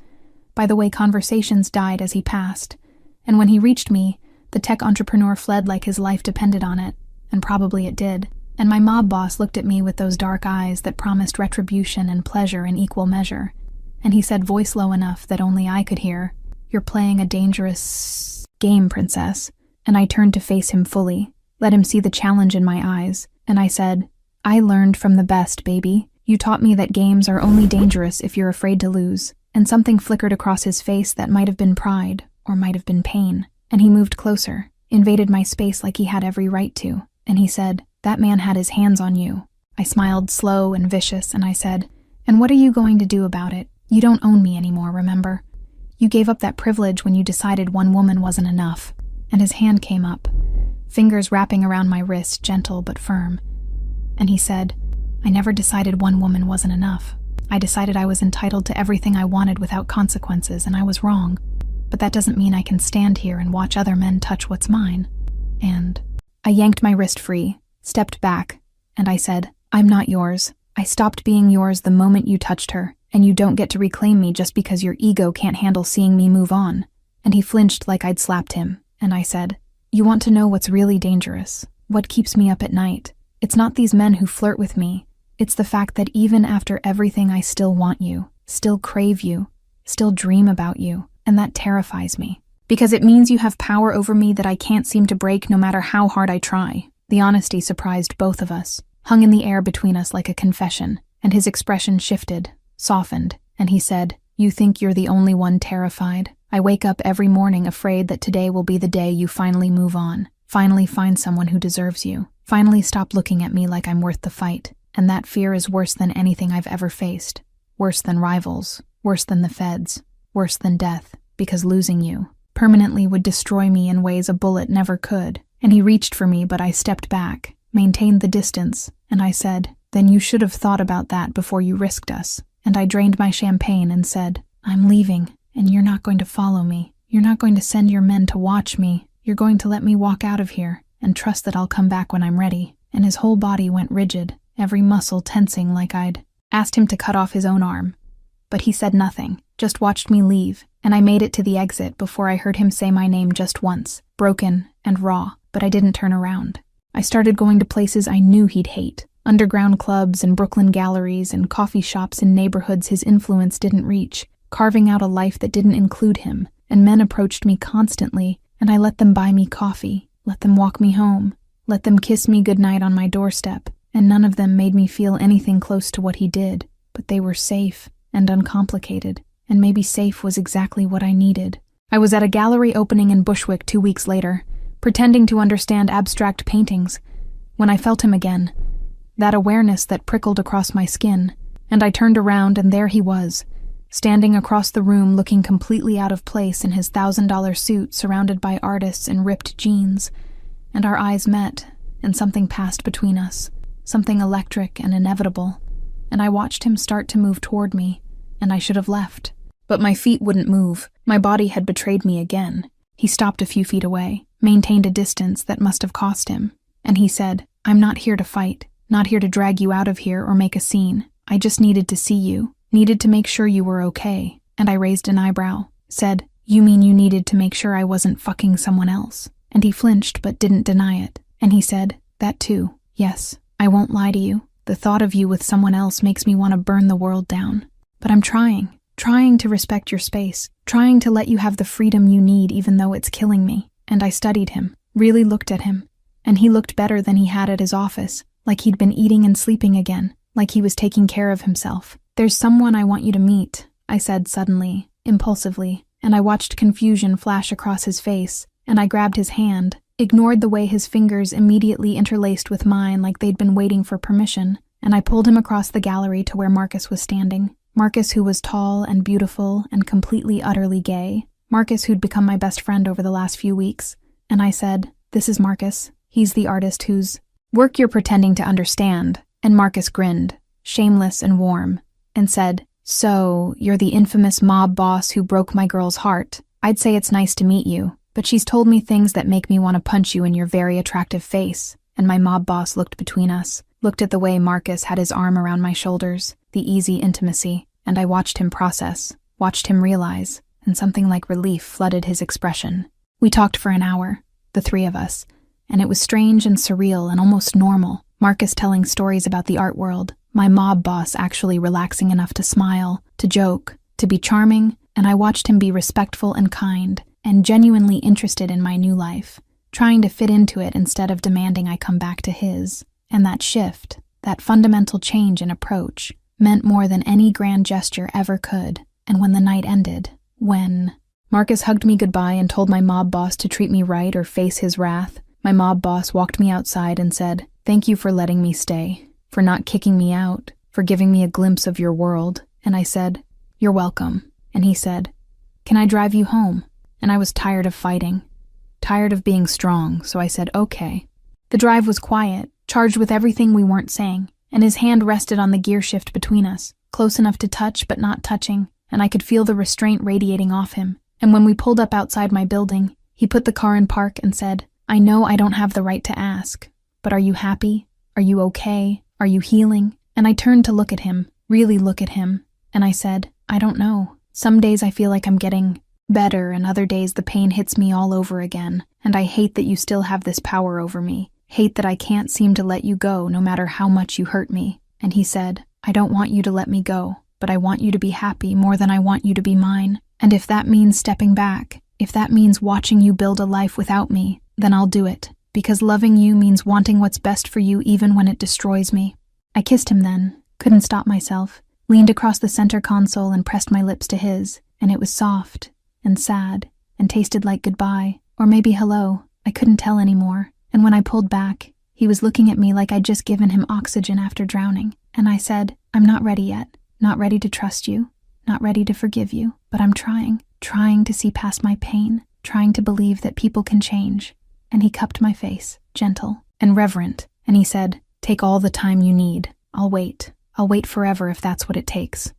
by the way conversations died as he passed. And when he reached me, the tech entrepreneur fled like his life depended on it, and probably it did. And my mob boss looked at me with those dark eyes that promised retribution and pleasure in equal measure, and he said, voice low enough that only I could hear, "You're playing a dangerous game, princess." And I turned to face him fully, let him see the challenge in my eyes, and I said, "I learned from the best, baby. You taught me that games are only dangerous if you're afraid to lose." And something flickered across his face that might have been pride, or might have been pain, and he moved closer, invaded my space like he had every right to, and he said, "That man had his hands on you." I smiled slow and vicious, and I said, "And what are you going to do about it? You don't own me anymore, remember? You gave up that privilege when you decided one woman wasn't enough." And his hand came up, fingers wrapping around my wrist, gentle but firm. And he said, "I never decided one woman wasn't enough. I decided I was entitled to everything I wanted without consequences, and I was wrong. But that doesn't mean I can stand here and watch other men touch what's mine." And I yanked my wrist free, stepped back, and I said, "I'm not yours. I stopped being yours the moment you touched her, and you don't get to reclaim me just because your ego can't handle seeing me move on." And he flinched like I'd slapped him, and I said, "You want to know what's really dangerous? What keeps me up at night? It's not these men who flirt with me. It's the fact that even after everything I still want you, still crave you, still dream about you, and that terrifies me. Because it means you have power over me that I can't seem to break no matter how hard I try." The honesty surprised both of us, hung in the air between us like a confession, and his expression shifted, softened, and he said, "You think you're the only one terrified? I wake up every morning afraid that today will be the day you finally move on, finally find someone who deserves you, finally stop looking at me like I'm worth the fight. And that fear is worse than anything I've ever faced, worse than rivals, worse than the feds, worse than death, because losing you permanently would destroy me in ways a bullet never could." And he reached for me, but I stepped back, maintained the distance, and I said, "Then you should have thought about that before you risked us." And I drained my champagne and said, "I'm leaving, and you're not going to follow me. You're not going to send your men to watch me. You're going to let me walk out of here, and trust that I'll come back when I'm ready." And his whole body went rigid, every muscle tensing like I'd asked him to cut off his own arm. But he said nothing, just watched me leave, and I made it to the exit before I heard him say my name just once, broken and raw, but I didn't turn around. I started going to places I knew he'd hate, underground clubs and Brooklyn galleries and coffee shops in neighborhoods his influence didn't reach, carving out a life that didn't include him, and men approached me constantly, and I let them buy me coffee, let them walk me home, let them kiss me goodnight on my doorstep. And none of them made me feel anything close to what he did, but they were safe and uncomplicated, and maybe safe was exactly what I needed. I was at a gallery opening in Bushwick 2 weeks later, pretending to understand abstract paintings, when I felt him again, that awareness that prickled across my skin, and I turned around and there he was, standing across the room looking completely out of place in his $1,000 suit surrounded by artists in ripped jeans, and our eyes met, and something passed between us. Something electric and inevitable, and I watched him start to move toward me, and I should have left. But my feet wouldn't move. My body had betrayed me again. He stopped a few feet away, maintained a distance that must have cost him, and he said, "I'm not here to fight, not here to drag you out of here or make a scene. I just needed to see you, needed to make sure you were okay." And I raised an eyebrow, said, "You mean you needed to make sure I wasn't fucking someone else?" And he flinched but didn't deny it, and he said, "That too, yes. I won't lie to you. The thought of you with someone else makes me want to burn the world down. But I'm trying to respect your space, trying to let you have the freedom you need even though it's killing me." And I studied him, really looked at him, and he looked better than he had at his office, like he'd been eating and sleeping again, like he was taking care of himself. "There's someone I want you to meet," I said suddenly, impulsively, and I watched confusion flash across his face, and I grabbed his hand, ignored the way his fingers immediately interlaced with mine like they'd been waiting for permission, and I pulled him across the gallery to where Marcus was standing. Marcus, who was tall and beautiful and completely utterly gay. Marcus, who'd become my best friend over the last few weeks. And I said, "This is Marcus. He's the artist whose work you're pretending to understand." And Marcus grinned, shameless and warm, and said, "So, you're the infamous mob boss who broke my girl's heart. I'd say it's nice to meet you, but she's told me things that make me want to punch you in your very attractive face." And my mob boss looked between us, looked at the way Marcus had his arm around my shoulders, the easy intimacy, and I watched him process, watched him realize, and something like relief flooded his expression. We talked for an hour, the three of us, and it was strange and surreal and almost normal. Marcus telling stories about the art world, my mob boss actually relaxing enough to smile, to joke, to be charming, and I watched him be respectful and kind, and genuinely interested in my new life, trying to fit into it instead of demanding I come back to his. And that shift, that fundamental change in approach, meant more than any grand gesture ever could. And when the night ended, when Marcus hugged me goodbye and told my mob boss to treat me right or face his wrath, my mob boss walked me outside and said, "Thank you for letting me stay, for not kicking me out, for giving me a glimpse of your world." And I said, "You're welcome." And he said, "Can I drive you home?" And I was tired of fighting, tired of being strong, so I said, "Okay." The drive was quiet, charged with everything we weren't saying, and his hand rested on the gear shift between us, close enough to touch but not touching, and I could feel the restraint radiating off him. And when we pulled up outside my building, he put the car in park and said, "I know I don't have the right to ask, but are you happy? Are you okay? Are you healing?" And I turned to look at him, really look at him, and I said, "I don't know. Some days I feel like I'm getting better, and other days the pain hits me all over again, and I hate that you still have this power over me. Hate that I can't seem to let you go no matter how much you hurt me." And he said, "I don't want you to let me go, but I want you to be happy more than I want you to be mine. And if that means stepping back, if that means watching you build a life without me, then I'll do it, because loving you means wanting what's best for you even when it destroys me." I kissed him then, couldn't stop myself, leaned across the center console and pressed my lips to his, and it was soft and sad and tasted like goodbye, or maybe hello, I couldn't tell anymore. And when I pulled back, he was looking at me like I'd just given him oxygen after drowning, and I said, "I'm not ready yet, not ready to trust you, not ready to forgive you, but I'm trying to see past my pain, trying to believe that people can change." And he cupped my face, gentle and reverent, and he said, "Take all the time you need. I'll wait forever if that's what it takes."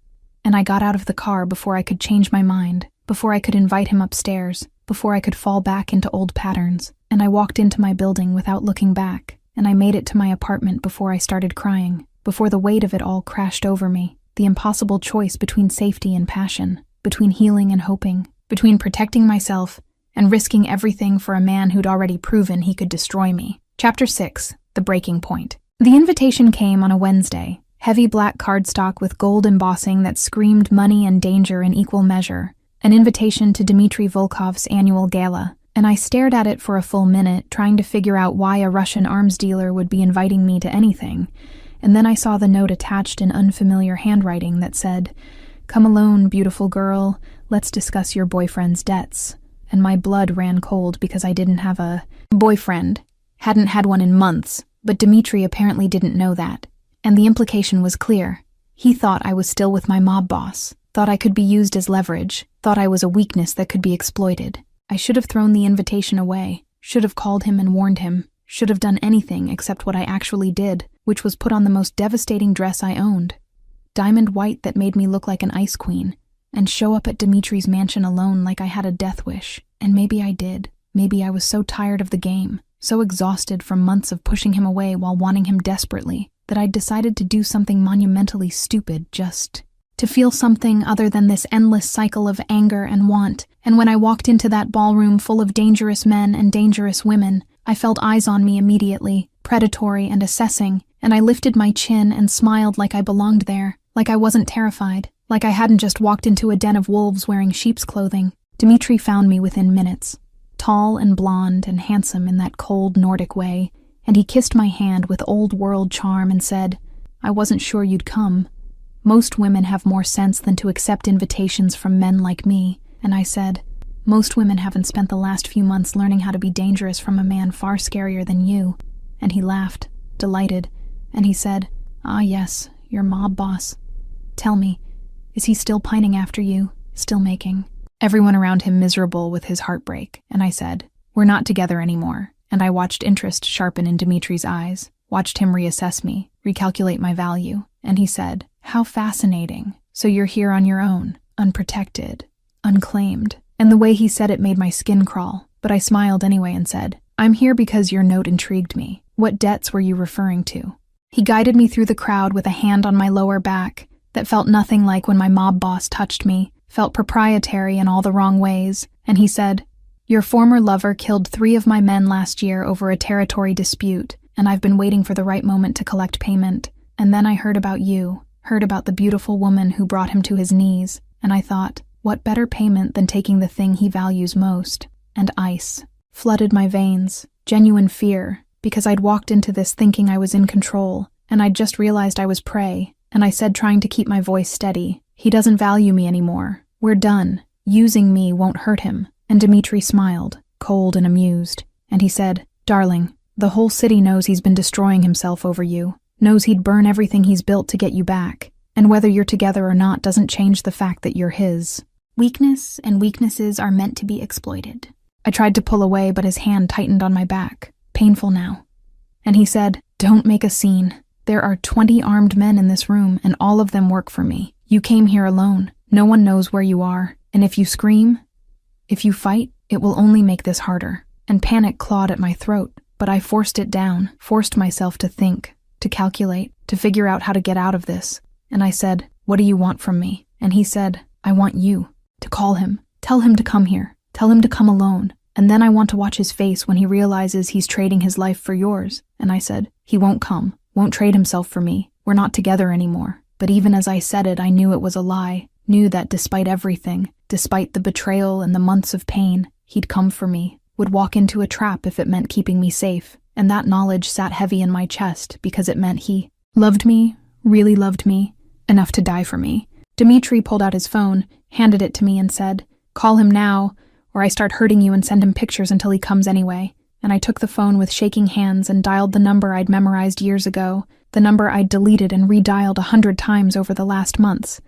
And I got out of the car before I could change my mind, before I could invite him upstairs, before I could fall back into old patterns. And I walked into my building without looking back, and I made it to my apartment before I started crying, before the weight of it all crashed over me, the impossible choice between safety and passion, between healing and hoping, between protecting myself and risking everything for a man who'd already proven he could destroy me. Chapter 6, The Breaking Point. The invitation came on a Wednesday, heavy black cardstock with gold embossing that screamed money and danger in equal measure, an invitation to Dmitry Volkov's annual gala, and I stared at it for a full minute, trying to figure out why a Russian arms dealer would be inviting me to anything, and then I saw the note attached in unfamiliar handwriting that said, "Come alone, beautiful girl, let's discuss your boyfriend's debts." And my blood ran cold because I didn't have a boyfriend, hadn't had one in months, but Dmitry apparently didn't know that, and the implication was clear. He thought I was still with my mob boss, thought I could be used as leverage, thought I was a weakness that could be exploited. I should have thrown the invitation away, should have called him and warned him, should have done anything except what I actually did, which was put on the most devastating dress I owned, diamond white that made me look like an ice queen, and show up at Dmitry's mansion alone like I had a death wish. And maybe I did. Maybe I was so tired of the game, so exhausted from months of pushing him away while wanting him desperately, that I'd decided to do something monumentally stupid just to feel something other than this endless cycle of anger and want. And when I walked into that ballroom full of dangerous men and dangerous women, I felt eyes on me immediately, predatory and assessing, and I lifted my chin and smiled like I belonged there, like I wasn't terrified, like I hadn't just walked into a den of wolves wearing sheep's clothing. Dmitry found me within minutes, tall and blonde and handsome in that cold Nordic way, and he kissed my hand with old-world charm and said, "I wasn't sure you'd come. Most women have more sense than to accept invitations from men like me." And I said, "Most women haven't spent the last few months learning how to be dangerous from a man far scarier than you." And he laughed, delighted, and he said, "Ah yes, your mob boss. Tell me, is he still pining after you, still making everyone around him miserable with his heartbreak?" And I said, "We're not together anymore." And I watched interest sharpen in Dmitry's eyes, watched him reassess me, recalculate my value, and he said, "How fascinating. So you're here on your own, unprotected, unclaimed. And the way he said it made my skin crawl, but I smiled anyway and said, I'm here because your note intrigued me. What debts were you referring to? He guided me through the crowd with a hand on my lower back that felt nothing like when my mob boss touched me, felt proprietary in all the wrong ways, and he said, your former lover killed 3 of my men last year over a territory dispute, and I've been waiting for the right moment to collect payment. And then I heard about you, heard about the beautiful woman who brought him to his knees, and I thought, what better payment than taking the thing he values most? And ice flooded my veins, genuine fear, because I'd walked into this thinking I was in control, and I'd just realized I was prey, and I said, trying to keep my voice steady, he doesn't value me anymore. We're done. Using me won't hurt him. And Dmitri smiled, cold and amused, and he said, darling, the whole city knows he's been destroying himself over you, knows he'd burn everything he's built to get you back, and whether you're together or not doesn't change the fact that you're his. Weakness and weaknesses are meant to be exploited. I tried to pull away, but his hand tightened on my back, painful now. And he said, don't make a scene. There are 20 armed men in this room, and all of them work for me. You came here alone. No one knows where you are, and if you scream, if you fight, it will only make this harder. And panic clawed at my throat, but I forced it down, forced myself to think, to calculate, to figure out how to get out of this. And I said, what do you want from me? And he said, I want you to call him, tell him to come here, tell him to come alone. And then I want to watch his face when he realizes he's trading his life for yours. And I said, he won't come, won't trade himself for me. We're not together anymore. But even as I said it, I knew it was a lie, knew that despite everything, despite the betrayal and the months of pain, he'd come for me, would walk into a trap if it meant keeping me safe. And that knowledge sat heavy in my chest because it meant he loved me, really loved me, enough to die for me. Dmitri pulled out his phone, handed it to me and said, call him now, or I start hurting you and send him pictures until he comes anyway. And I took the phone with shaking hands and dialed the number I'd memorized years ago, the number I'd deleted and redialed 100 times over the last months.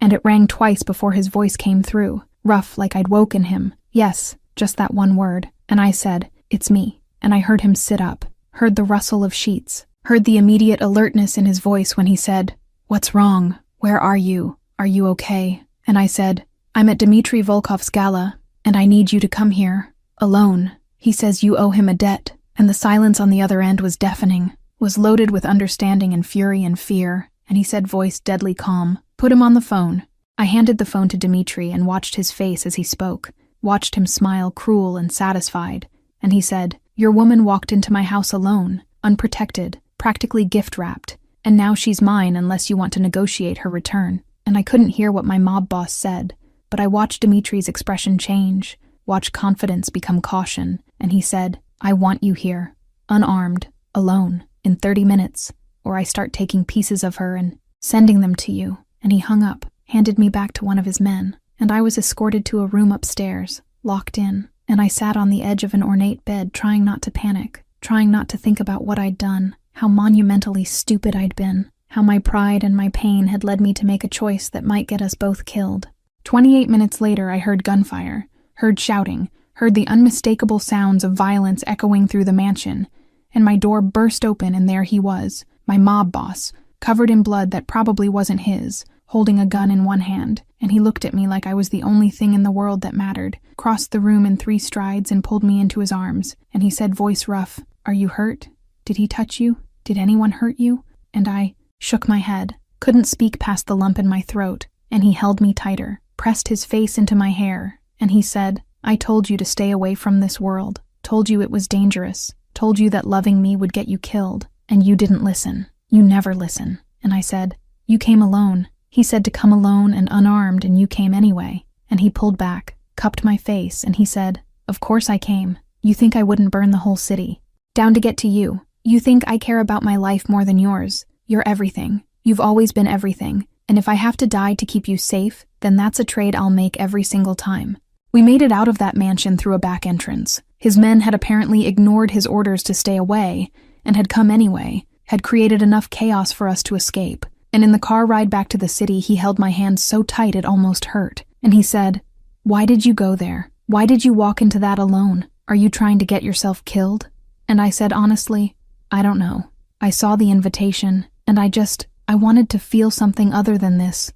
And it rang twice before his voice came through, rough like I'd woken him. Yes, just that one word. And I said, it's me. And I heard him sit up, heard the rustle of sheets, heard the immediate alertness in his voice when he said, what's wrong? Where are you? Are you okay? And I said, I'm at Dmitri Volkov's gala, and I need you to come here, alone. He says you owe him a debt. And the silence on the other end was deafening, was loaded with understanding and fury and fear. And he said, voice deadly calm, put him on the phone. I handed the phone to Dmitri and watched his face as he spoke, watched him smile cruel and satisfied. And he said, your woman walked into my house alone, unprotected, practically gift-wrapped, and now she's mine unless you want to negotiate her return. And I couldn't hear what my mob boss said, but I watched Dmitri's expression change, watched confidence become caution, and he said, I want you here, unarmed, alone, in 30 minutes, or I start taking pieces of her and sending them to you. And he hung up, handed me back to one of his men, and I was escorted to a room upstairs, locked in, and I sat on the edge of an ornate bed trying not to panic, trying not to think about what I'd done, how monumentally stupid I'd been, how my pride and my pain had led me to make a choice that might get us both killed. 28 minutes later, I heard gunfire, heard shouting, heard the unmistakable sounds of violence echoing through the mansion, and my door burst open and there he was, my mob boss, covered in blood that probably wasn't his, holding a gun in one hand, and he looked at me like I was the only thing in the world that mattered, crossed the room in 3 strides and pulled me into his arms, and he said, voice rough, are you hurt? Did he touch you? Did anyone hurt you? And I shook my head, couldn't speak past the lump in my throat, and he held me tighter, pressed his face into my hair, and he said, I told you to stay away from this world, told you it was dangerous, told you that loving me would get you killed, and you didn't listen. You never listen. And I said, you came alone. He said to come alone and unarmed, and you came anyway. And he pulled back, cupped my face, and he said, of course I came. You think I wouldn't burn the whole city? Down to get to you. You think I care about my life more than yours. You're everything. You've always been everything. And if I have to die to keep you safe, then that's a trade I'll make every single time. We made it out of that mansion through a back entrance. His men had apparently ignored his orders to stay away, and had come anyway, had created enough chaos for us to escape. And in the car ride back to the city, he held my hand so tight it almost hurt. And he said, why did you go there? Why did you walk into that alone? Are you trying to get yourself killed? And I said, honestly, I don't know. I saw the invitation, and I wanted to feel something other than this.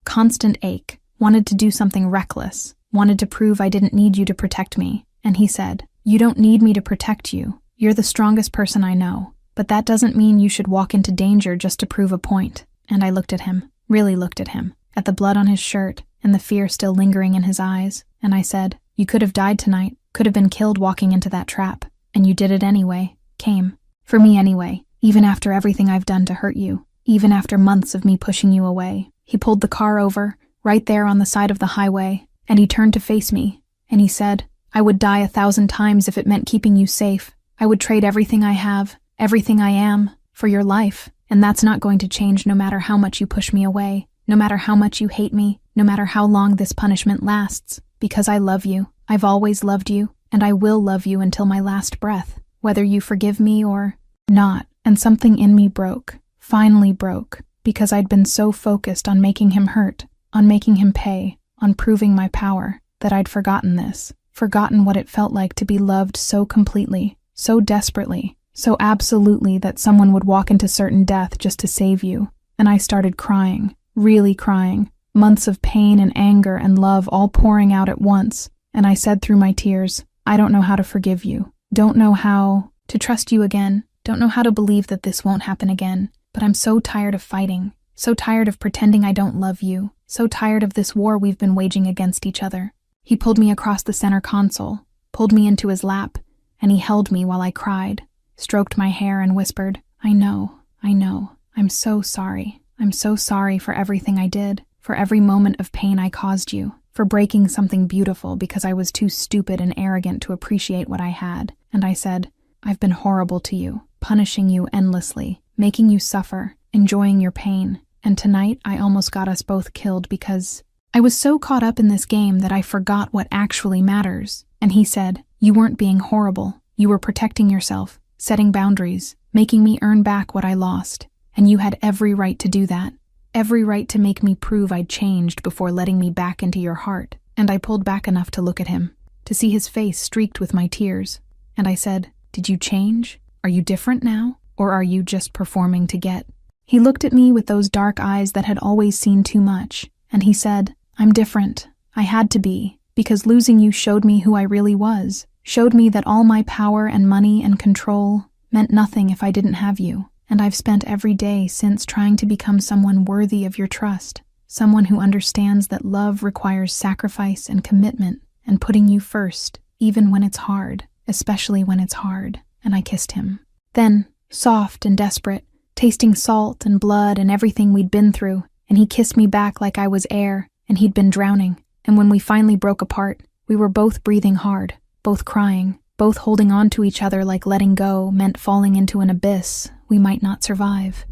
Constant ache. Wanted to do something reckless. Wanted to prove I didn't need you to protect me. And he said, "You don't need me to protect you. You're the strongest person I know. But that doesn't mean you should walk into danger just to prove a point." And I looked at him, really looked at him, at the blood on his shirt and the fear still lingering in his eyes. And I said, "You could have died tonight, could have been killed walking into that trap. And you did it anyway. Came. For me anyway. Even after everything I've done to hurt you. Even after months of me pushing you away." He pulled the car over, right there on the side of the highway, and he turned to face me, and he said, "I would die 1,000 times if it meant keeping you safe. I would trade everything I have, everything I am, for your life, and that's not going to change no matter how much you push me away, no matter how much you hate me, no matter how long this punishment lasts, because I love you. I've always loved you, and I will love you until my last breath, whether you forgive me or not." And something in me broke, finally broke, because I'd been so focused on making him hurt, on making him pay, on proving my power, that I'd forgotten this, forgotten what it felt like to be loved so completely, so desperately, so absolutely that someone would walk into certain death just to save you. And I started crying, really crying, months of pain and anger and love all pouring out at once. And I said through my tears, "I don't know how to forgive you, don't know how to trust you again, don't know how to believe that this won't happen again, but I'm so tired of fighting, so tired of pretending I don't love you, so tired of this war we've been waging against each other." He pulled me across the center console, pulled me into his lap, and he held me while I cried, stroked my hair and whispered, I know, I'm so sorry. I'm so sorry for everything I did, for every moment of pain I caused you, for breaking something beautiful because I was too stupid and arrogant to appreciate what I had." And I said, "I've been horrible to you, punishing you endlessly, making you suffer, enjoying your pain, and tonight I almost got us both killed because I was so caught up in this game that I forgot what actually matters." And he said, "You weren't being horrible. You were protecting yourself, setting boundaries, making me earn back what I lost. And you had every right to do that. Every right to make me prove I'd changed before letting me back into your heart." And I pulled back enough to look at him, to see his face streaked with my tears. And I said, "Did you change? Are you different now? Or are you just performing to get?" He looked at me with those dark eyes that had always seen too much, and he said, "I'm different. I had to be, because losing you showed me who I really was, showed me that all my power and money and control meant nothing if I didn't have you. And I've spent every day since trying to become someone worthy of your trust, someone who understands that love requires sacrifice and commitment, and putting you first, even when it's hard, especially when it's hard." And I kissed him. Then, soft and desperate, tasting salt and blood and everything we'd been through, and he kissed me back like I was air, and he'd been drowning. And when we finally broke apart, we were both breathing hard, both crying, both holding on to each other like letting go meant falling into an abyss we might not survive.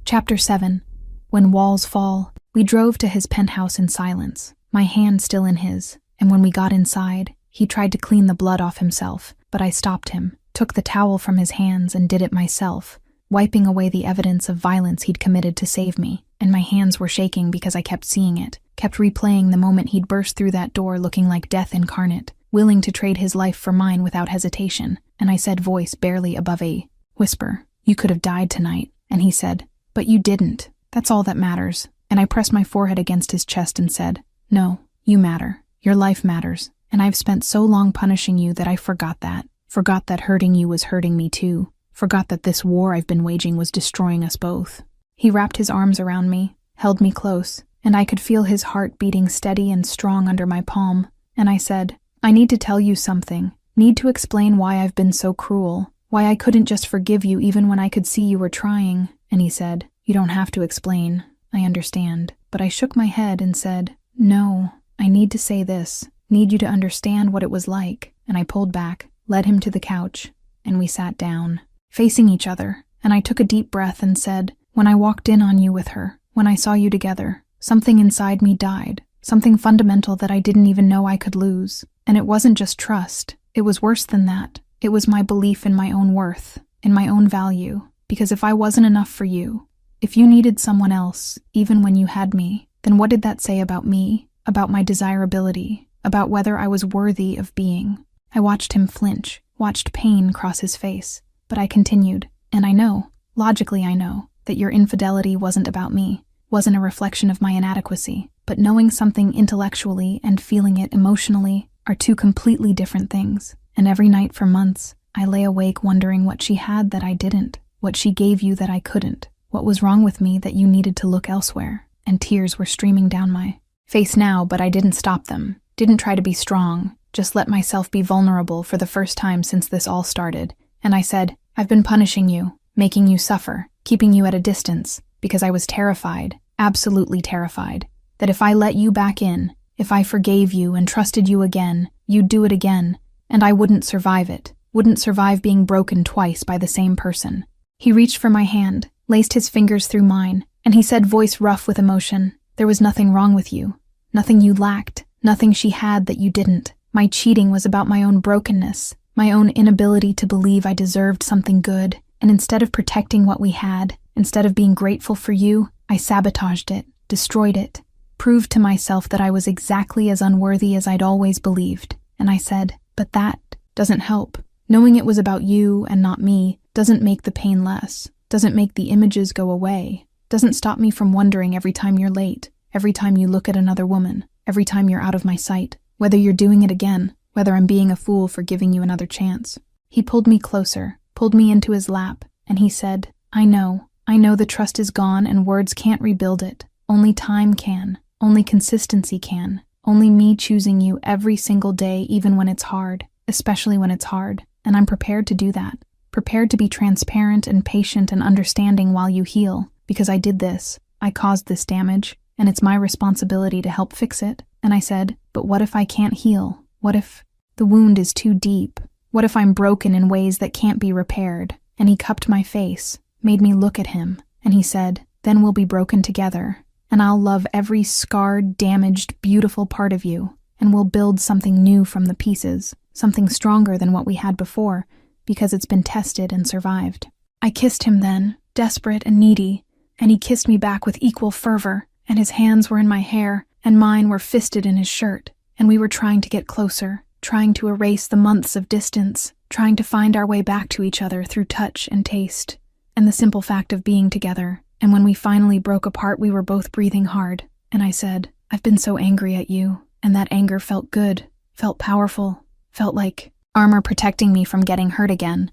Chapter 7. When Walls Fall. We drove to his penthouse in silence, my hand still in his, and when we got inside, he tried to clean the blood off himself, but I stopped him, took the towel from his hands and did it myself, wiping away the evidence of violence he'd committed to save me, and my hands were shaking because I kept seeing it, kept replaying the moment he'd burst through that door looking like death incarnate, willing to trade his life for mine without hesitation. And I said, voice barely above a whisper, "You could have died tonight." And he said, "But you didn't. That's all that matters." And I pressed my forehead against his chest and said, "No, you matter. Your life matters. And I've spent so long punishing you that I forgot that. Forgot that hurting you was hurting me too. Forgot that this war I've been waging was destroying us both." He wrapped his arms around me, held me close, and I could feel his heart beating steady and strong under my palm. And I said, "I need to tell you something. Need to explain why I've been so cruel. Why I couldn't just forgive you even when I could see you were trying." And he said, "You don't have to explain. I understand." But I shook my head and said, "No, I need to say this. Need you to understand what it was like." And I pulled back, led him to the couch, and we sat down, facing each other. And I took a deep breath and said, "When I walked in on you with her, when I saw you together, something inside me died. Something fundamental that I didn't even know I could lose. And it wasn't just trust. It was worse than that. It was my belief in my own worth, in my own value. Because if I wasn't enough for you, if you needed someone else, even when you had me, then what did that say about me, about my desirability, about whether I was worthy of being?" I watched him flinch, watched pain cross his face, but I continued, "And I know, logically I know, that your infidelity wasn't about me, wasn't a reflection of my inadequacy, but knowing something intellectually and feeling it emotionally are two completely different things. And every night for months, I lay awake wondering what she had that I didn't, what she gave you that I couldn't, what was wrong with me that you needed to look elsewhere, and tears were streaming down my face now, but I didn't stop them, didn't try to be strong, just let myself be vulnerable for the first time since this all started. And I said, I've been punishing you, making you suffer, keeping you at a distance, because I was terrified, absolutely terrified, that if I let you back in, if I forgave you and trusted you again, you'd do it again, and I wouldn't survive it, wouldn't survive being broken twice by the same person. He reached for my hand, laced his fingers through mine, and he said, voice rough with emotion, there was nothing wrong with you, nothing you lacked, nothing she had that you didn't. My cheating was about my own brokenness, my own inability to believe I deserved something good, and instead of protecting what we had, instead of being grateful for you, I sabotaged it, destroyed it, proved to myself that I was exactly as unworthy as I'd always believed. And I said, but that doesn't help. Knowing it was about you and not me doesn't make the pain less, doesn't make the images go away, doesn't stop me from wondering every time you're late, every time you look at another woman, every time you're out of my sight, whether you're doing it again, whether I'm being a fool for giving you another chance. He pulled me closer, pulled me into his lap, and he said, I know the trust is gone and words can't rebuild it. Only time can, only consistency can, only me choosing you every single day even when it's hard, especially when it's hard, and I'm prepared to do that. Prepared to be transparent and patient and understanding while you heal, because I did this, I caused this damage, and it's my responsibility to help fix it. And I said, but what if I can't heal? What if the wound is too deep? What if I'm broken in ways that can't be repaired? And he cupped my face, made me look at him, and he said, then we'll be broken together, and I'll love every scarred, damaged, beautiful part of you, and we'll build something new from the pieces, something stronger than what we had before, because it's been tested and survived. I kissed him then, desperate and needy, and he kissed me back with equal fervor, and his hands were in my hair, and mine were fisted in his shirt, and we were trying to get closer, trying to erase the months of distance, trying to find our way back to each other through touch and taste, and the simple fact of being together. And when we finally broke apart, we were both breathing hard, and I said, I've been so angry at you, and that anger felt good, felt powerful, felt like armor protecting me from getting hurt again.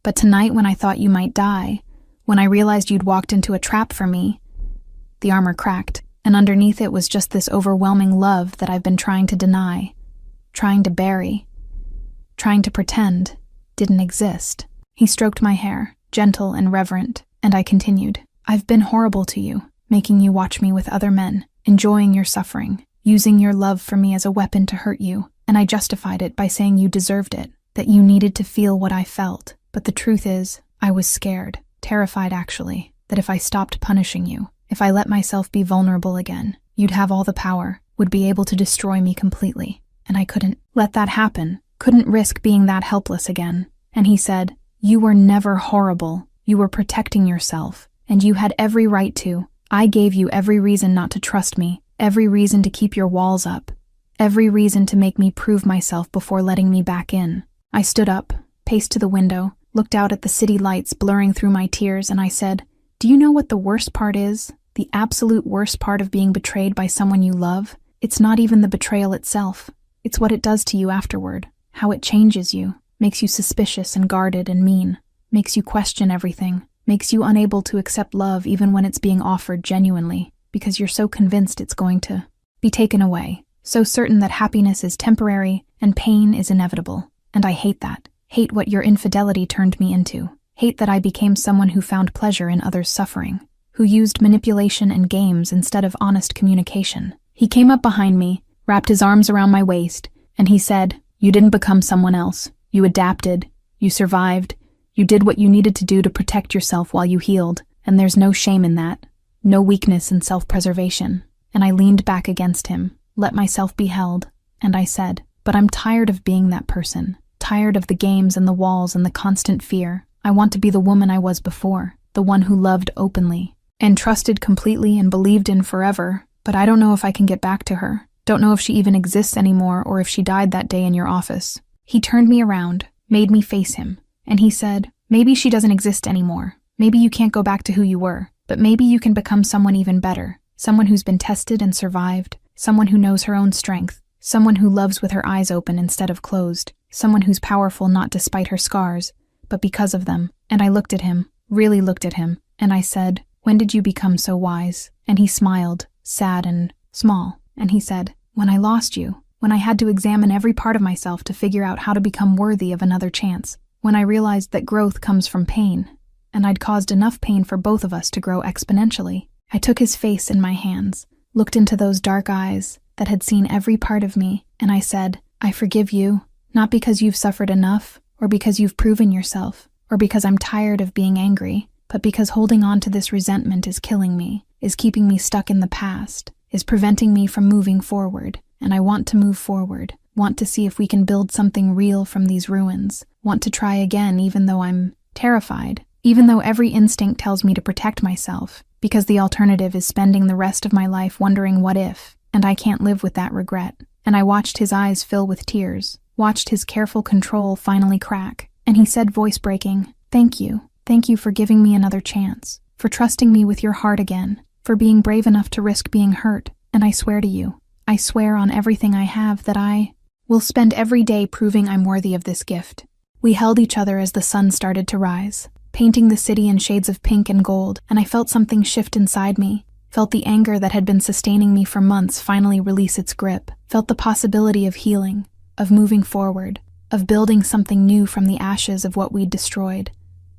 But tonight, when I thought you might die, when I realized you'd walked into a trap for me, the armor cracked, and underneath it was just this overwhelming love that I've been trying to deny, trying to bury, trying to pretend didn't exist. He stroked my hair, gentle and reverent, and I continued, I've been horrible to you, making you watch me with other men, enjoying your suffering, using your love for me as a weapon to hurt you, and I justified it by saying you deserved it, that you needed to feel what I felt. But the truth is, I was scared, terrified actually, that if I stopped punishing you, if I let myself be vulnerable again, you'd have all the power, would be able to destroy me completely. And I couldn't let that happen, couldn't risk being that helpless again. And he said, you were never horrible, you were protecting yourself, and you had every right to. I gave you every reason not to trust me, every reason to keep your walls up, every reason to make me prove myself before letting me back in. I stood up, paced to the window, looked out at the city lights blurring through my tears, and I said, do you know what the worst part is? The absolute worst part of being betrayed by someone you love? It's not even the betrayal itself. It's what it does to you afterward, how it changes you, makes you suspicious and guarded and mean, makes you question everything, makes you unable to accept love even when it's being offered genuinely, because you're so convinced it's going to be taken away, so certain that happiness is temporary and pain is inevitable. And I hate that. Hate what your infidelity turned me into. Hate that I became someone who found pleasure in others' suffering, who used manipulation and games instead of honest communication. He came up behind me, wrapped his arms around my waist, and he said, you didn't become someone else. You adapted. You survived. You did what you needed to do to protect yourself while you healed, and there's no shame in that, no weakness in self-preservation. And I leaned back against him, let myself be held, and I said, but I'm tired of being that person, tired of the games and the walls and the constant fear. I want to be the woman I was before, the one who loved openly, and trusted completely and believed in forever, but I don't know if I can get back to her. Don't know if she even exists anymore or if she died that day in your office. He turned me around, made me face him, and he said, maybe she doesn't exist anymore. Maybe you can't go back to who you were, But maybe you can become someone even better, someone who's been tested and survived, someone who knows her own strength, someone who loves with her eyes open instead of closed, someone who's powerful not despite her scars, but because of them. And I looked at him, really looked at him, and I said, "When did you become so wise?" And he smiled, sad and small, and he said, "When I lost you, when I had to examine every part of myself to figure out how to become worthy of another chance, when I realized that growth comes from pain, and I'd caused enough pain for both of us to grow exponentially." I took his face in my hands, looked into those dark eyes that had seen every part of me, and I said, "I forgive you, not because you've suffered enough, or because you've proven yourself, or because I'm tired of being angry, but because holding on to this resentment is killing me, is keeping me stuck in the past, is preventing me from moving forward, and I want to move forward, want to see if we can build something real from these ruins, want to try again even though I'm terrified, even though every instinct tells me to protect myself, because the alternative is spending the rest of my life wondering what if, and I can't live with that regret." And I watched his eyes fill with tears, watched his careful control finally crack, and he said, voice breaking, "Thank you. Thank you for giving me another chance, for trusting me with your heart again, for being brave enough to risk being hurt, and I swear to you, I swear on everything I have that I will spend every day proving I'm worthy of this gift." We held each other as the sun started to rise, painting the city in shades of pink and gold, and I felt something shift inside me, felt the anger that had been sustaining me for months finally release its grip, felt the possibility of healing, of moving forward, of building something new from the ashes of what we'd destroyed.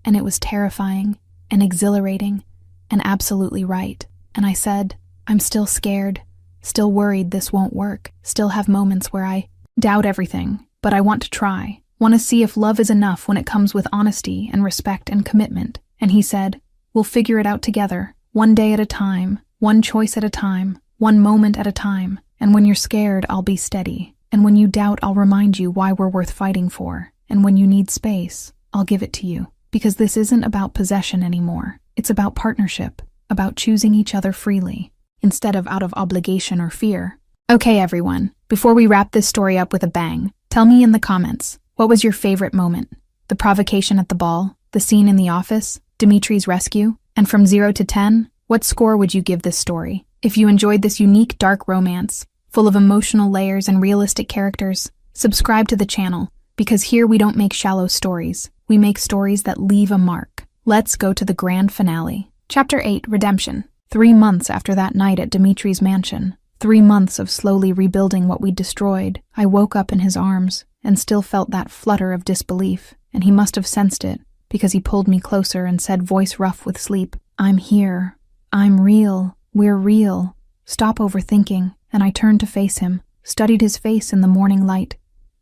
And it was terrifying and exhilarating and absolutely right. And I said, "I'm still scared, still worried this won't work, still have moments where I doubt everything, but I want to try. Want to see if love is enough when it comes with honesty and respect and commitment." And he said, "We'll figure it out together, one day at a time, one choice at a time, one moment at a time. And when you're scared, I'll be steady. And when you doubt, I'll remind you why we're worth fighting for. And when you need space, I'll give it to you. Because this isn't about possession anymore. It's about partnership, about choosing each other freely, instead of out of obligation or fear." Okay, everyone, before we wrap this story up with a bang, tell me in the comments, what was your favorite moment? The provocation at the ball? The scene in the office? Dimitri's rescue? And from 0 to 10, what score would you give this story? If you enjoyed this unique dark romance, full of emotional layers and realistic characters, subscribe to the channel, because here we don't make shallow stories. We make stories that leave a mark. Let's go to the grand finale. Chapter 8, Redemption. 3 months after that night at Dimitri's mansion, 3 months of slowly rebuilding what we'd destroyed, I woke up in his arms and still felt that flutter of disbelief, and he must have sensed it, because he pulled me closer and said, voice rough with sleep, "I'm here. I'm real. We're real. Stop overthinking." And I turned to face him, studied his face in the morning light,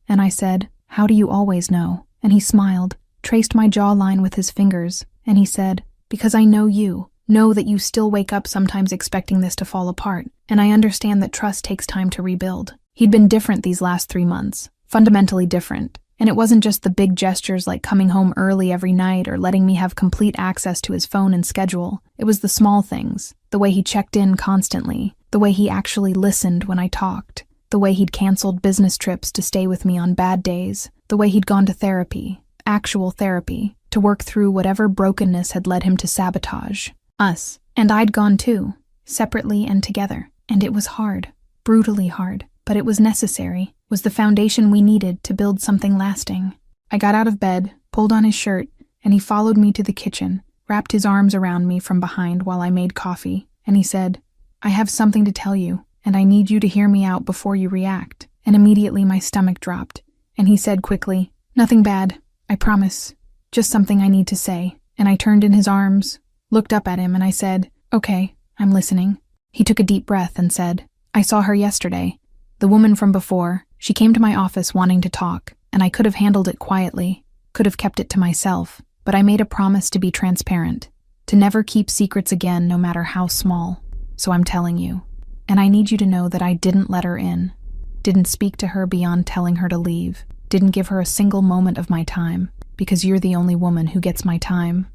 and I said, "How do you always know?" And he smiled, traced my jawline with his fingers, and he said, "Because I know you. Know that you still wake up sometimes expecting this to fall apart, and I understand that trust takes time to rebuild." He'd been different these last 3 months, fundamentally different, and it wasn't just the big gestures like coming home early every night or letting me have complete access to his phone and schedule. It was the small things, the way he checked in constantly, the way he actually listened when I talked, the way he'd canceled business trips to stay with me on bad days, the way he'd gone to therapy, actual therapy, to work through whatever brokenness had led him to sabotage us. And I'd gone too, separately and together. And it was hard, brutally hard, but it was necessary, was the foundation we needed to build something lasting. I got out of bed, pulled on his shirt, and he followed me to the kitchen, wrapped his arms around me from behind while I made coffee, and he said, "I have something to tell you, and I need you to hear me out before you react." And immediately my stomach dropped, and he said quickly, "Nothing bad, I promise. Just something I need to say." And I turned in his arms, looked up at him, and I said, "Okay, I'm listening." He took a deep breath and said, "I saw her yesterday. The woman from before. She came to my office wanting to talk, and I could have handled it quietly, could have kept it to myself, but I made a promise to be transparent, to never keep secrets again no matter how small. So I'm telling you. And I need you to know that I didn't let her in, didn't speak to her beyond telling her to leave, didn't give her a single moment of my time, because you're the only woman who gets my time.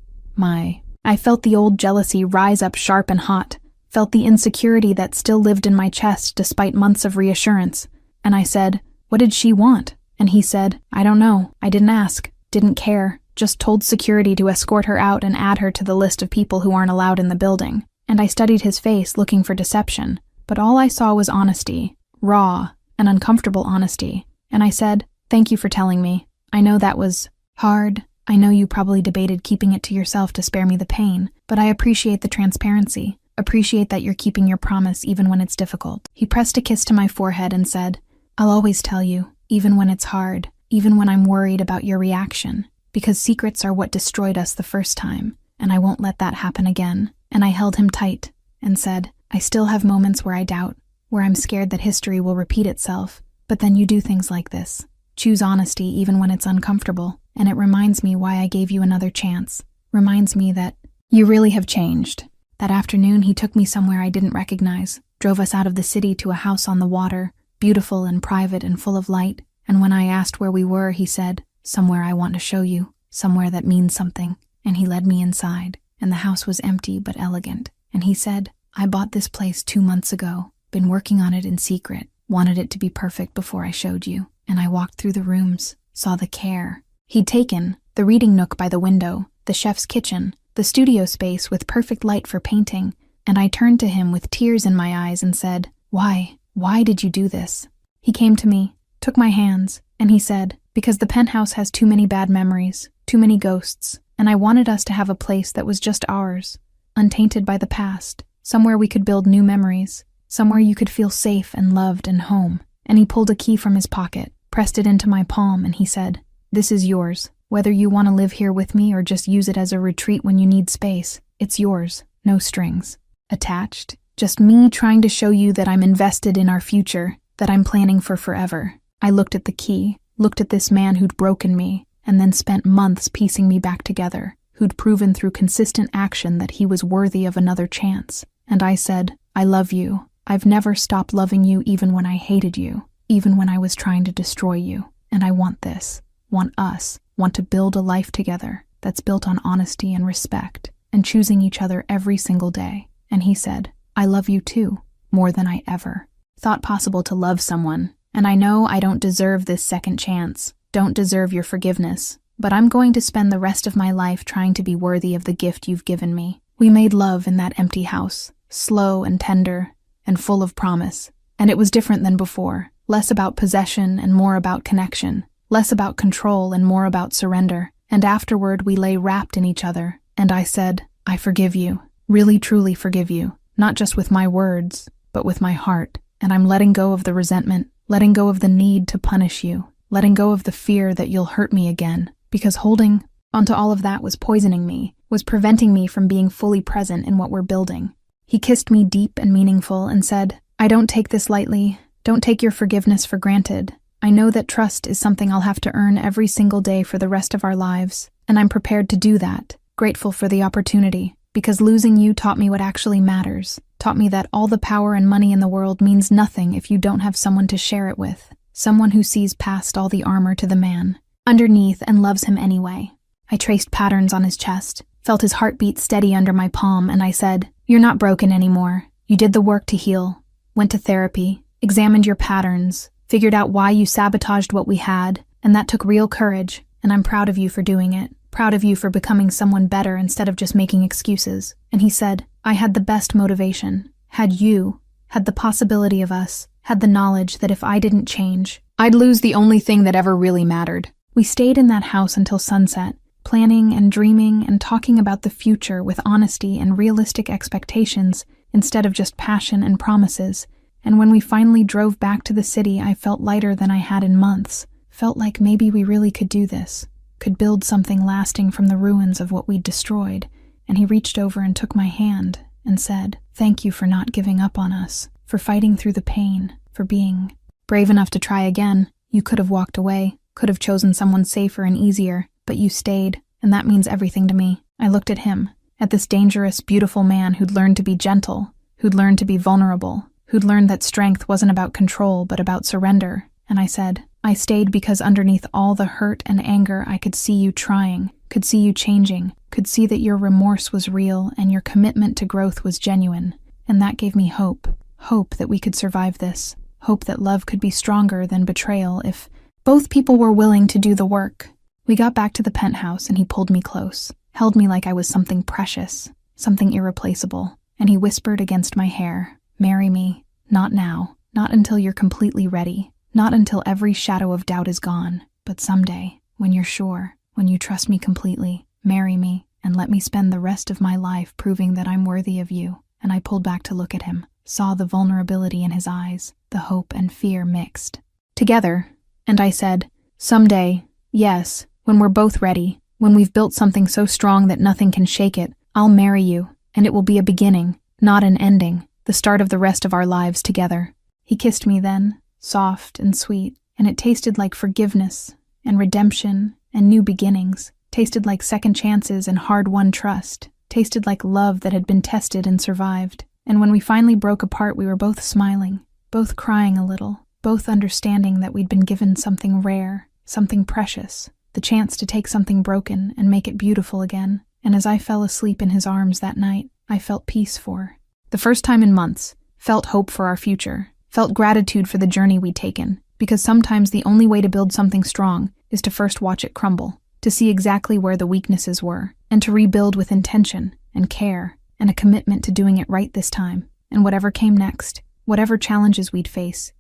I felt the old jealousy rise up sharp and hot, felt the insecurity that still lived in my chest despite months of reassurance. And I said, "What did she want?" And he said, "I don't know. I didn't ask, didn't care. just told security to escort her out and add her to the list of people who aren't allowed in the building. And I studied his face, looking for deception, but all I saw was honesty, raw and uncomfortable honesty. And I said, "Thank you for telling me. I know that was hard. I know you probably debated keeping it to yourself to spare me the pain, but I appreciate the transparency, appreciate that you're keeping your promise even when it's difficult." He pressed a kiss to my forehead and said, "I'll always tell you, even when it's hard, even when I'm worried about your reaction, because secrets are what destroyed us the first time, and I won't let that happen again." And I held him tight and said, "I still have moments where I doubt, where I'm scared that history will repeat itself, but then you do things like this. Choose honesty even when it's uncomfortable, and it reminds me why I gave you another chance. Reminds me that you really have changed." That afternoon, he took me somewhere I didn't recognize, drove us out of the city to a house on the water, beautiful and private and full of light, and when I asked where we were, he said, "Somewhere I want to show you, somewhere that means something," and he led me inside. And the house was empty but elegant. And he said, "I bought this place 2 months ago, been working on it in secret, wanted it to be perfect before I showed you." And I walked through the rooms, saw the care he'd taken, the reading nook by the window, the chef's kitchen, the studio space with perfect light for painting, and I turned to him with tears in my eyes and said, Why did you do this?" He came to me, took my hands, and he said, "Because the penthouse has too many bad memories, too many ghosts, and I wanted us to have a place that was just ours, untainted by the past, somewhere we could build new memories, somewhere you could feel safe and loved and home." And he pulled a key from his pocket, pressed it into my palm, and he said, "This is yours. Whether you want to live here with me or just use it as a retreat when you need space, it's yours. No strings attached. Just me trying to show you that I'm invested in our future, that I'm planning for forever." I looked at the key, looked at this man who'd broken me, and then spent months piecing me back together, who'd proven through consistent action that he was worthy of another chance. And I said, "I love you. I've never stopped loving you even when I hated you, even when I was trying to destroy you. And I want this, want us, want to build a life together that's built on honesty and respect, and choosing each other every single day." And he said, "I love you too, more than I ever thought possible to love someone. And I know I don't deserve this second chance, don't deserve your forgiveness, but I'm going to spend the rest of my life trying to be worthy of the gift you've given me." We made love in that empty house, slow and tender and full of promise. And it was different than before, less about possession and more about connection, less about control and more about surrender. And afterward, we lay wrapped in each other, and I said, "I forgive you, really truly forgive you, not just with my words, but with my heart. And I'm letting go of the resentment, letting go of the need to punish you, letting go of the fear that you'll hurt me again, because holding onto all of that was poisoning me, was preventing me from being fully present in what we're building." He kissed me deep and meaningful and said, "I don't take this lightly. Don't take your forgiveness for granted. I know that trust is something I'll have to earn every single day for the rest of our lives, and I'm prepared to do that, grateful for the opportunity, because losing you taught me what actually matters, taught me that all the power and money in the world means nothing if you don't have someone to share it with, someone who sees past all the armor to the man underneath and loves him anyway." I traced patterns on his chest, felt his heartbeat steady under my palm, and I said, "You're not broken anymore. You did the work to heal, went to therapy, examined your patterns, figured out why you sabotaged what we had, and that took real courage, and I'm proud of you for doing it, proud of you for becoming someone better instead of just making excuses." And he said, "I had the best motivation, had you, had the possibility of us, had the knowledge that if I didn't change, I'd lose the only thing that ever really mattered." We stayed in that house until sunset, planning and dreaming and talking about the future with honesty and realistic expectations instead of just passion and promises. And when we finally drove back to the city, I felt lighter than I had in months, felt like maybe we really could do this, could build something lasting from the ruins of what we'd destroyed. And he reached over and took my hand and said, "Thank you for not giving up on us, for fighting through the pain, for being brave enough to try again. You could have walked away, could have chosen someone safer and easier, but you stayed, and that means everything to me." I looked at him, at this dangerous, beautiful man who'd learned to be gentle, who'd learned to be vulnerable, who'd learned that strength wasn't about control but about surrender, and I said, "I stayed because underneath all the hurt and anger I could see you trying, could see you changing, could see that your remorse was real and your commitment to growth was genuine, and that gave me hope, hope that we could survive this, hope that love could be stronger than betrayal if both people were willing to do the work." We got back to the penthouse and he pulled me close, held me like I was something precious, something irreplaceable, and he whispered against my hair, "Marry me. Not now, not until you're completely ready, not until every shadow of doubt is gone, but someday, when you're sure, when you trust me completely, marry me, and let me spend the rest of my life proving that I'm worthy of you." And I pulled back to look at him, saw the vulnerability in his eyes, the hope and fear mixed together, and I said, "Someday, yes, when we're both ready, when we've built something so strong that nothing can shake it, I'll marry you, and it will be a beginning, not an ending, the start of the rest of our lives together." He kissed me then, soft and sweet, and it tasted like forgiveness and redemption and new beginnings, tasted like second chances and hard-won trust, tasted like love that had been tested and survived. And when we finally broke apart, we were both smiling, both crying a little, both understanding that we'd been given something rare, something precious, the chance to take something broken and make it beautiful again. And as I fell asleep in his arms that night, I felt peace for the first time in months, felt hope for our future, felt gratitude for the journey we'd taken, because sometimes the only way to build something strong is to first watch it crumble, to see exactly where the weaknesses were, and to rebuild with intention and care and a commitment to doing it right this time. And whatever came next, whatever challenges we'd face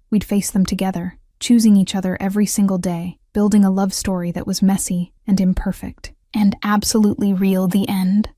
them together, choosing each other every single day, building a love story that was messy and imperfect and absolutely real. The end.